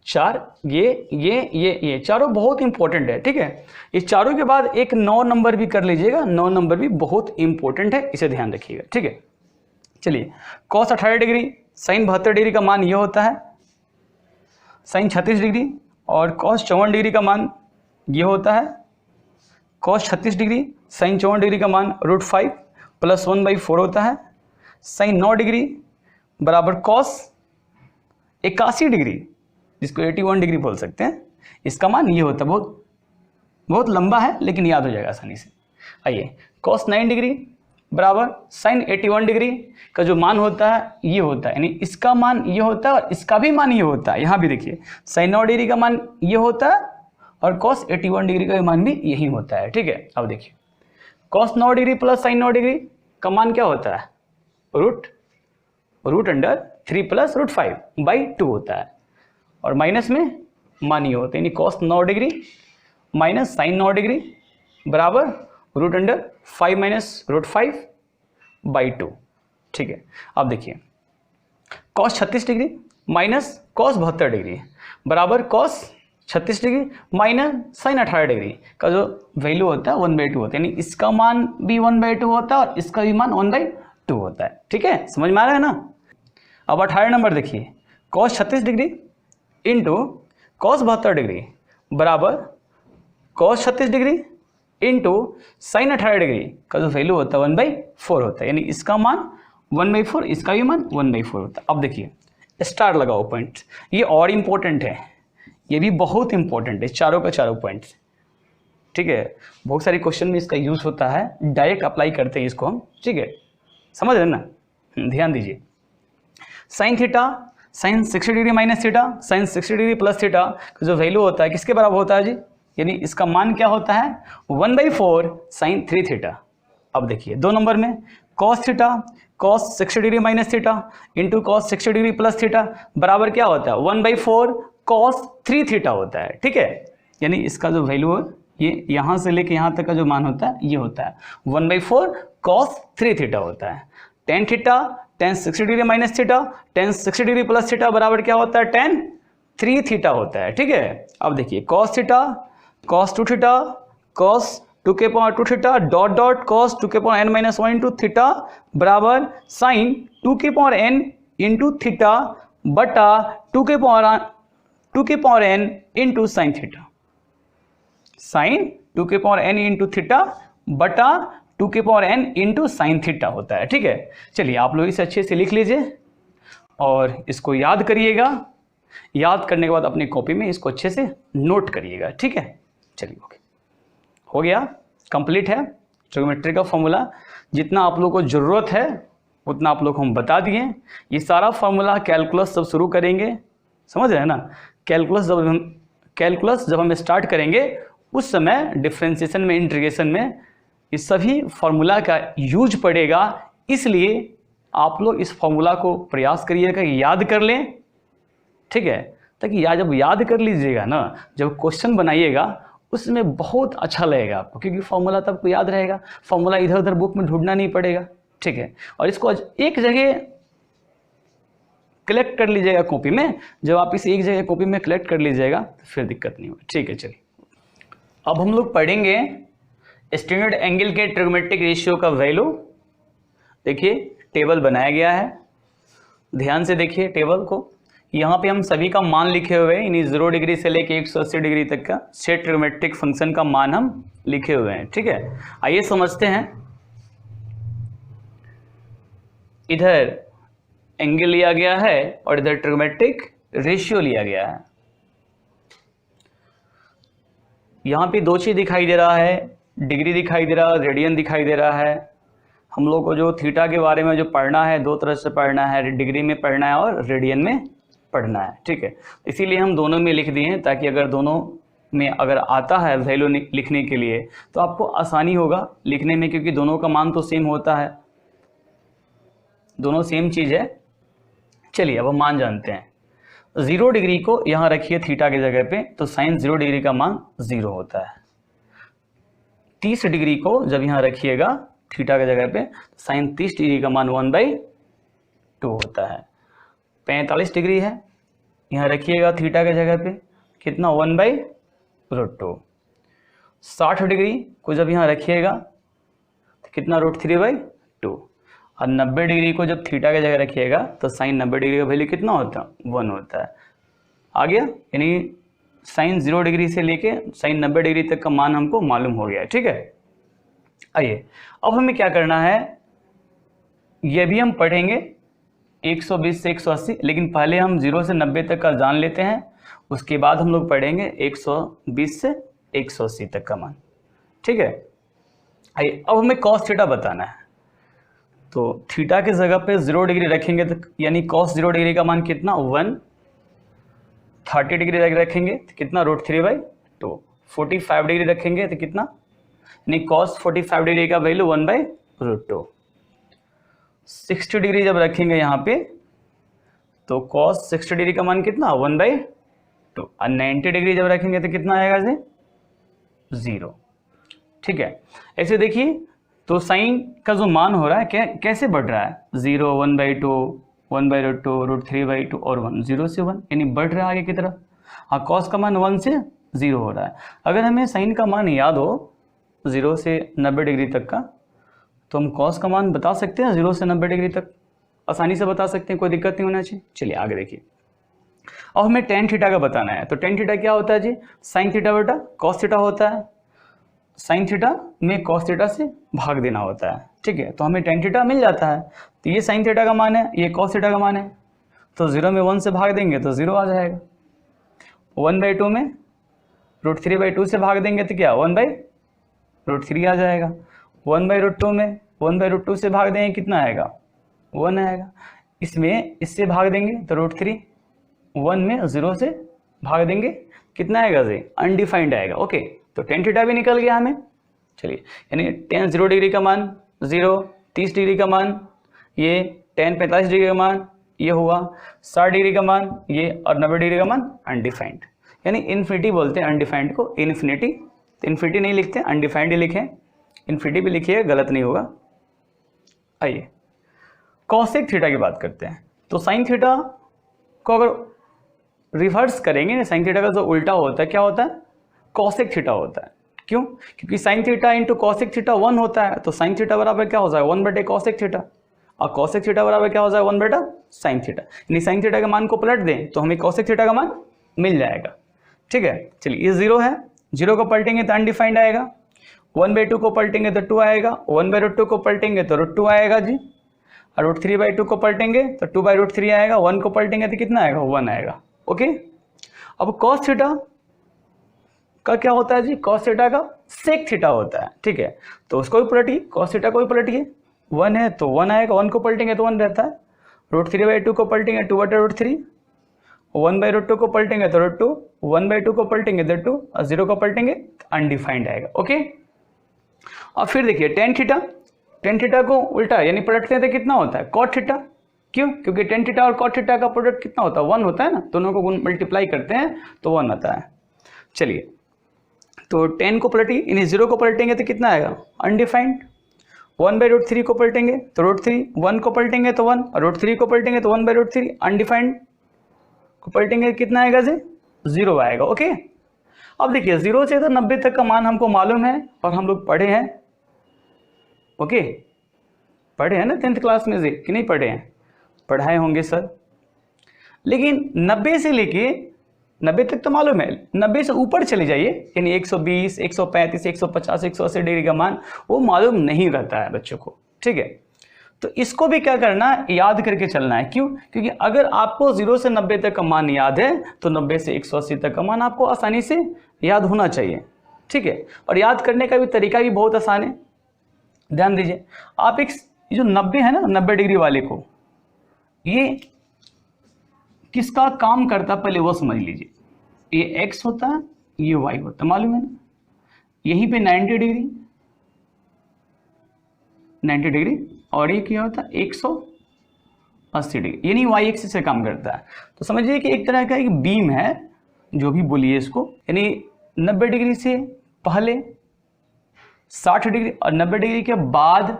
4, ये चारों बहुत इंपॉर्टेंट है। ठीक है, इस चारों के बाद एक 9 नंबर भी कर लीजिएगा, 9 नंबर भी बहुत इंपॉर्टेंट है, इसे ध्यान रखिएगा। ठीक है, चलिए, cos 18 डिग्री साइन 72 डिग्री का मान ये होता है साइन 36 डिग्री, और cos 54 डिग्री का मान ये होता है cos 36 डिग्री साइन 54 डिग्री का मान √5 + 1/4 होता है। साइन 9 डिग्री बराबर cos 81 डिग्री, जिसको 81 डिग्री बोल सकते हैं, इसका मान ये होता है। बहुत लंबा है लेकिन याद हो जाएगा आसानी से। आइए, cos 9 डिग्री बराबर साइन 81 डिग्री का जो मान होता है ये होता है, यानी इसका मान ये होता है और इसका भी मान ये होता है। यहाँ भी देखिए साइन 9 डिग्री का मान ये होता है और cos 81 डिग्री का मान भी यही होता है। ठीक है, अब देखिए cos 9 degree plus sign 9 degree का मान क्या होता है? √3 + √5/2 होता है, और माइनस में मान ये होता है, यानी cos 9 degree minus sine 9 degree बराबर root under 5 minus root 5 by 2। ठीक है, अब देखिए cos 36 degree minus cos 72 degree बराबर cos 36 degree minus sine 18 degree का जो वैल्यू होता है 1/2 होता है, यानी इसका मान भी 1/2 होता है और इसका भी मान 1/2 होता है। ठीक है, समझ में आ रहा है ना। अब 18 नंबर देखिए, cos 36 degree into cos 72 degree बराबर cos 36 degree into sine 18 degree का जो वैल्यू होता है 1/4 होता है, यानी इसका मान 1/4, इसका भी मान 1/4 होता है। अब देखिए स्टार लगाओ पॉइंट, ये और इंपॉर्टेंट है, ये भी बहुत इंपॉर्टेंट है, चारों का चारों पॉइंट। ठीक है, बहुत सारे क्वेश्चन में इसका यूज होता है, डायरेक्ट अप्लाई करते हैं इसको हम। ठीक है, समझ रहे ना, ध्यान दीजिए। Sign theta sign 60 degree minus theta sine 60 degree plus theta का जो वैल्यू होता है किसके बराबर होता है जी, यानी इसका मान क्या होता है 1/4 साइन 3 थीटा। अब देखिए 2 नंबर में cos theta cos 60 degree minus theta into cos 60 degree plus theta बराबर क्या होता है 1/4 cos 3 थीटा होता है। ठीक है, यानी इसका जो वैल्यू है ये यहाँ से लेके यहाँ तक का जो मान होता है ये होता है 1/4 cos 3 थीटा होता है। tan theta tan 60 degree minus theta tan 60 degree plus theta बराबर क्या होता है tan 3 थीटा होता है। ठीक है, अब देखिए cos theta cos 2 theta cos 2 के power 2 theta dot dot cos 2 के power n minus 1 into theta बराबर साइन 2 के पावर n इंटू थीटा बटा 2 के power n into sine theta, sine 2 के पावर n इंटू थीटा बटा 2 के power n into sine theta होता है। ठीक है, चलिए आप लोग इसे अच्छे से लिख लीजिए और इसको याद करिएगा। याद करने के बाद अपनी कॉपी में इसको अच्छे से नोट करिएगा। ठीक है, चलिए ओके, हो गया, कंप्लीट है ट्रिग्नोमेट्री का फॉर्मूला। जितना आप लोग को ज़रूरत है उतना आप लोग को हम बता दिए। ये सारा फॉर्मूला कैलकुलस सब शुरू करेंगे, समझ रहे हैं ना। कैलकुलस जब हम स्टार्ट करेंगे उस समय डिफरेंशिएशन में इंटीग्रेशन में इस सभी फॉर्मूला का यूज पड़ेगा, इसलिए आप लोग इस फॉर्मूला को प्रयास करिएगा कि याद कर लें। ठीक है, ताकि जब याद कर लीजिएगा ना, जब क्वेश्चन बनाइएगा उसमें बहुत अच्छा लगेगा आपको, क्योंकि फॉर्मूला तब आपको याद रहेगा, फॉर्मूला इधर उधर बुक में ढूंढना नहीं पड़ेगा। ठीक है, और इसको एक जगह कलेक्ट कर लीजिएगा कॉपी में। जब आप इसे एक जगह कॉपी में कलेक्ट कर लीजिएगा तो फिर दिक्कत नहीं होगी। ठीक है, चलिए अब हम लोग पढ़ेंगे स्टैंडर्ड एंगल के ट्रिग्नोमेट्रिक रेशियो का वैल्यू। देखिए टेबल बनाया गया है, ध्यान से देखिए टेबल को। यहाँ पे हम सभी का मान लिखे हुए हैं, यानी 0 डिग्री से लेके 180 डिग्री तक का सेट ट्रिग्नोमेट्रिक फंक्शन का मान हम लिखे हुए हैं। ठीक है, आइए समझते हैं। इधर एंगल लिया गया है और इधर ट्रिग्नोमेट्रिक रेशियो लिया गया है। यहाँ पे दो चीज दिखाई दे रहा है, डिग्री दिखाई दे रहा है, रेडियन दिखाई दे रहा है। हम लोग को जो थीटा के बारे में जो पढ़ना है दो तरह से पढ़ना है, डिग्री में पढ़ना है और रेडियन में पढ़ना है। ठीक है, इसीलिए हम दोनों में लिख दिए हैं, ताकि अगर दोनों में अगर आता है वैल्यू लिखने के लिए तो आपको आसानी होगा लिखने में, क्योंकि दोनों का मान तो सेम होता है, दोनों सेम चीज़ है। चलिए अब हम मान जानते हैं। 0 डिग्री को यहाँ रखिए थीटा की जगह पे, तो साइन 0 डिग्री का मान 0 होता है। 30 डिग्री को जब यहाँ रखिएगा थीटा की जगह पे, साइन 30 डिग्री का मान 1/2 होता है। 45 डिग्री है, यहाँ रखिएगा थीटा की जगह पे, कितना 1/√2। 60 डिग्री को जब यहाँ रखिएगा तो कितना √3/2। और 90 डिग्री को जब थीटा की जगह रखिएगा तो साइन 90 डिग्री का वैल्यू कितना होता है 1 होता है। आ गया, यानी साइन 0 डिग्री से लेके साइन 90 डिग्री तक का मान हमको मालूम हो गया है। ठीक है, आइए अब हमें क्या करना है, ये भी हम पढ़ेंगे 120 से 180, लेकिन पहले हम 0 से 90 तक का जान लेते हैं, उसके बाद हम लोग पढ़ेंगे 120 से 180 तक का मान। ठीक है, आइए अब हमें cos थीटा बताना है। तो थीटा की जगह पे 0 डिग्री रखेंगे तो यानी cos 0 डिग्री का मान कितना 1। 30 डिग्री रखेंगे तो कितना √3/2। 45 डिग्री रखेंगे तो कितना, यानी cos 45 डिग्री का वैल्यू 1/√2। 60 डिग्री जब रखेंगे यहाँ पे तो cos 60 डिग्री का मान कितना 1/2 2। और 90 डिग्री जब रखेंगे तो कितना आएगा जी? 0। ठीक है, ऐसे देखिए तो साइन का जो मान हो रहा है कैसे बढ़ रहा है? 0, 1/2, 1/√2, √3/2 और 1, 0 से 1, यानी बढ़ रहा है आगे की तरफ। हाँ, कॉस का मान 1 से 0 हो रहा है। अगर हमें साइन का मान याद हो 0 से 90 डिग्री तक का, तो हम कॉस का मान बता सकते हैं 0 से 90 डिग्री तक, आसानी से बता सकते हैं, कोई दिक्कत नहीं होना चाहिए। चलिए आगे देखिए, अब हमें टेन थीटा का बताना है। तो टेन थीटा क्या होता है जी? साइन थीटा बटा कॉस थीटा होता है। साइन थीटा में कॉस थीटा से भाग देना होता है। ठीक है, तो हमें टेन थीटा मिल जाता है। तो ये साइन थीटा का मान है, ये कॉस थीटा का मान है, तो 0 में 1 से भाग देंगे तो 0 आ जाएगा। 1/2 में √3/2 से भाग देंगे तो क्या? 1/√3 आ जाएगा। 1/√2 में 1/√2 से भाग देंगे कितना आएगा? 1 आएगा। इसमें इससे भाग देंगे तो √3, 1 में 0 से भाग देंगे कितना आएगा जी? अनडिफाइंड आएगा। ओके, तो टेन थीटा भी निकल गया हमें। चलिए, यानी टेन 0 डिग्री का मान 0, 30 डिग्री का मान ये, टेन 45 डिग्री का मान ये हुआ, 60 डिग्री का मान ये, और 90 डिग्री का मान अनडिफाइंड। यानी इन्फिनिटी बोलते हैं अनडिफाइंड को, इन्फिनिटी। तो इन्फिनिटी नहीं लिखते, अनडिफाइंड ही लिखें, इन्फिनिटी भी लिखिए, गलत नहीं होगा। आइए कॉसेक थीटा की बात करते हैं। तो साइन थीटा को अगर रिवर्स करेंगे, साइन थीटा का जो उल्टा होता है क्या होता है? कॉसेक थीटा होता है। क्यों? क्योंकि sine theta into cosec theta 1 होता है। तो साइन थीटा बराबर क्या हो जाएगा? 1/cosec थीटा, और कॉसेक थीटा बराबर क्या हो जाएगा? 1/sin theta. यानी साइन थीटा के मान को पलट दें तो हमें कॉसेक थीटा का मान मिल जाएगा। ठीक है, चलिए ये 0 है, 0 को पलटेंगे तो अनडिफाइंड आएगा, 1/2 को पलटेंगे तो 2 आएगा, 1/√2 को पलटेंगे तो √2 आएगा जी, और √3/2 को पलटेंगे तो 2/√3 आएगा, 1 को पलटेंगे तो कितना आएगा? 1 आएगा। ओके, अब कॉस थीटा का क्या होता है जी? कॉस थीटा का सेक थीटा होता है। ठीक है, तो उसको भी पलटिए, कॉस थीटा को भी पलटिए, 1 है तो 1 आएगा, 1 को पलटेंगे तो 1 रहता है, √3/2 को पलटेंगे 2/√3, 1/√2 को पलटेंगे तो √2, 1/2 को पलटेंगे तो 2, और 0 को पलटेंगे तो अनडिफाइंड आएगा। ओके, और फिर देखिए टेन थीटा, टेन थीटा को उल्टा यानी पलटते हैं तो कितना होता है? Cot theta. क्यों? क्योंकि टेन थीटा और कॉट थीटा का प्रोडक्ट कितना होता है? 1 होता है ना, दोनों को मल्टीप्लाई करते हैं तो 1 आता है। चलिए, तो 10 को पलटिए, यानी 0 को पलटेंगे तो कितना आएगा? अनडिफाइंड। 1/√3 को पलटेंगे तो √3, 1 को पलटेंगे तो 1, और √3 को पलटेंगे तो 1/√3, अनडिफाइंड को पलटेंगे कितना आएगा जी? 0 आएगा। ओके, अब देखिए 0 से तो 90 तक का मान हमको मालूम है और हम लोग पढ़े हैं। ओके, पढ़े हैं ना 10th क्लास में से कि नहीं पढ़े हैं? पढ़ाए होंगे सर। लेकिन 90 से लेके 90 तक तो मालूम है, 90 से ऊपर चले जाइए, यानी 120, 135, 150, 180 डिग्री का मान वो मालूम नहीं रहता है बच्चों को। ठीक है, तो इसको भी क्या करना है? याद करके चलना है। क्यों? क्योंकि अगर आपको 0 से 90 तक का मान याद है तो 90 से 180 तक का मान आपको आसानी से याद होना चाहिए। ठीक है, और याद करने का भी तरीका भी बहुत आसान है। ध्यान दीजिए, आप एक जो 90 है ना, 90 डिग्री वाले को, ये किसका काम करता है पहले वो समझ लीजिए। ये x होता है, ये y होता है, मालूम है ना? यहीं पे 90 डिग्री, 90 डिग्री, और ये क्या होता है? 180 डिग्री, यानी y एक्सिस से काम करता है। तो समझिए कि एक तरह का एक बीम है, जो भी बोलिए इसको, यानी 90 डिग्री से पहले 60 डिग्री और 90 डिग्री के बाद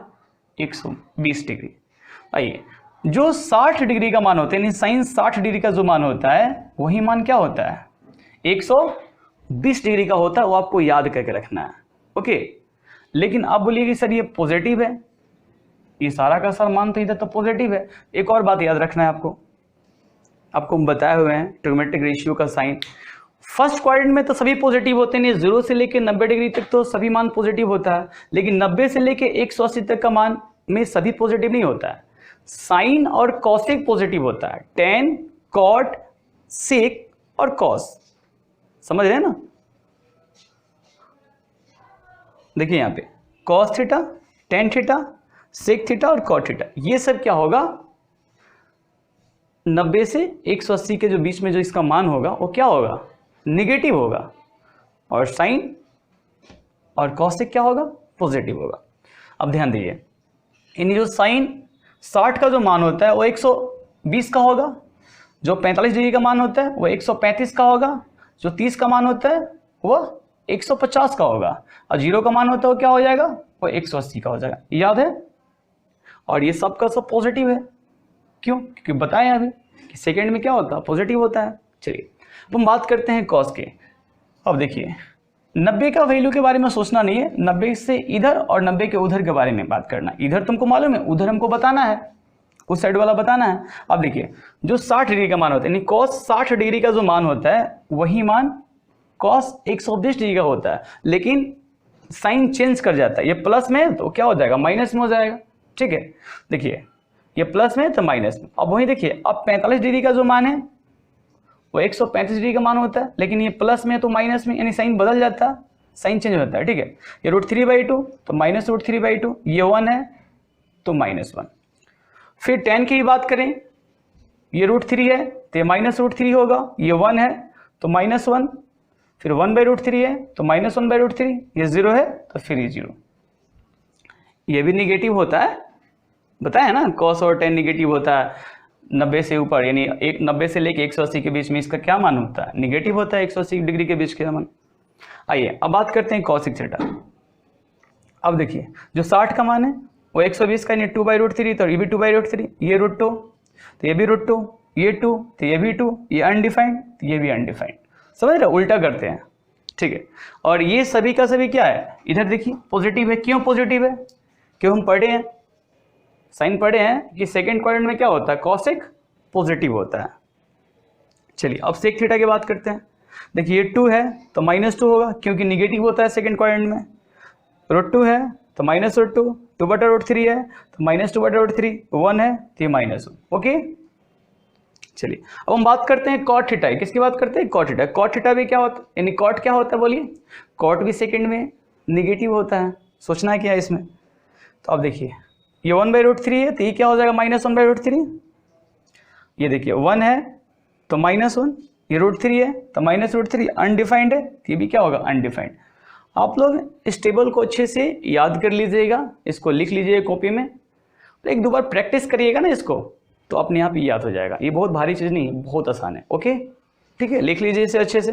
120 डिग्री। आइए, जो 60 डिग्री का मान होता है, यानी साइन 60 डिग्री का जो मान होता है वही मान क्या होता है? 120 डिग्री का होता है। वो आपको याद करके रखना है। ओके, लेकिन आप बोलिए कि सर ये पॉजिटिव है, ये सारा का सारा मान तो इधर तो पॉजिटिव है। एक और बात याद रखना है आपको हम बताए हुए हैं ट्रिग्नोमेट्रिक रेशियो का साइन। फर्स्ट क्वाड्रेंट में तो सभी पॉजिटिव होते हैं, 0 से लेके 90 डिग्री तक तो सभी मान पॉजिटिव होता है, लेकिन 90 से लेके 180 तक का मान में सभी पॉजिटिव नहीं होता है। साइन और कॉसेक पॉजिटिव होता है, टेन, कॉट, सेक और कॉस। समझ रहे हैं ना? देखिए यहाँ पे cos theta, tan theta, sec theta और कॉट थीटा, ये सब क्या होगा? 90 से 180 के जो बीच में जो इसका मान होगा वो क्या होगा? निगेटिव होगा। और साइन और कॉसेक क्या होगा? पॉजिटिव होगा। अब ध्यान दीजिए, इन जो साइन 60 का जो मान होता है वो 120 का होगा, जो 45 डिग्री का मान होता है वो 135 का होगा, जो 30 का मान होता है वो 150 का होगा, और 0 का मान होता है वो क्या हो जाएगा, वो 180 का हो जाएगा। याद है? और ये सब का सब पॉजिटिव है। क्यों? क्योंकि बताएं अभी कि सेकेंड में क्या होता है, पॉजिटिव होता है। चलिए अब हम बात करते हैं कॉस के। अब देखिए 90 का वैल्यू के बारे में सोचना नहीं है, 90 से इधर और 90 के उधर के बारे में बात करना। इधर तुमको मालूम है, उधर हमको बताना है, उस साइड वाला बताना है। अब देखिए जो 60 डिग्री का मान होता है, यानी कॉस 60 डिग्री का जो मान होता है वही मान कॉस 120 डिग्री का होता है, लेकिन साइन चेंज कर जाता है। ये प्लस में तो क्या हो जाएगा, माइनस में हो जाएगा। ठीक है, देखिए ये प्लस में तो माइनस में। अब वही देखिए, अब 45 डिग्री का जो मान है वो 135 डिग्री का मान होता है, लेकिन ये प्लस में तो माइनस में, यानी साइन बदल जाता है, साइन चेंज होता है। ठीक है, ये √3/2 तो माइनस √3/2, ये 1 है तो -1। फिर tan की बात करें, ये √3 है तो ये -√3 होगा, ये 1 है तो -1, फिर 1/√3 है तो -1/√3, ये 0 है तो फिर ये 0। ये भी निगेटिव होता है, बताया ना, cos और tan निगेटिव होता है 90 से ऊपर, यानी 90 से लेके 180 के बीच में इसका क्या मान होता है, निगेटिव होता है 180 डिग्री के बीच का मान। आइए अब बात करते हैं cos थीटा। अब देखिए जो 60 का मान है वो 120 का, यानी 2/√3, तो ये भी 2/√3, ये √2 तो ये भी √2, ये 2 तो ये भी 2, ये अनडिफाइंड तो ये भी अनडिफाइंड। समझ रहे, उल्टा करते हैं। ठीक है, और ये सभी का सभी क्या है, इधर देखिए पॉजिटिव है। क्यों पॉजिटिव है? क्यों हम पढ़े हैं, साइन पढ़े हैं कि सेकंड क्वाड्रेंट में क्या होता है, कॉसेक पॉजिटिव होता है। चलिए अब सेक थीटा की बात करते हैं। देखिए ये 2 है तो -2 होगा, क्योंकि निगेटिव होता है सेकंड क्वाड्रेंट में। √2 है तो -√2, 2/√3 है तो -2/√3, 1 है तो ये -1। ओके, चलिए अब हम बात करते हैं कॉट थीटा। किसकी बात करते हैं, कॉट थीटा। कॉट थीटा भी क्या होता है, यानी कॉट क्या होता है बोलिए, कॉट भी सेकंड में निगेटिव होता है। सोचना है क्या है इसमें, तो अब देखिए ये 1/√3 है तो ये क्या हो जाएगा, -1/√3। ये देखिए 1 है तो -1, ये √3 है तो -√3, अनडिफाइंड है तो ये भी क्या होगा, अनडिफाइंड। आप लोग इस टेबल को अच्छे से याद कर लीजिएगा, इसको लिख लीजिएगा कॉपी में, तो एक दो बार प्रैक्टिस करिएगा ना इसको, तो अपने आप ही याद हो जाएगा। ये बहुत भारी चीज़ नहीं, बहुत आसान है। ओके, ठीक है, लिख लीजिए इसे अच्छे से।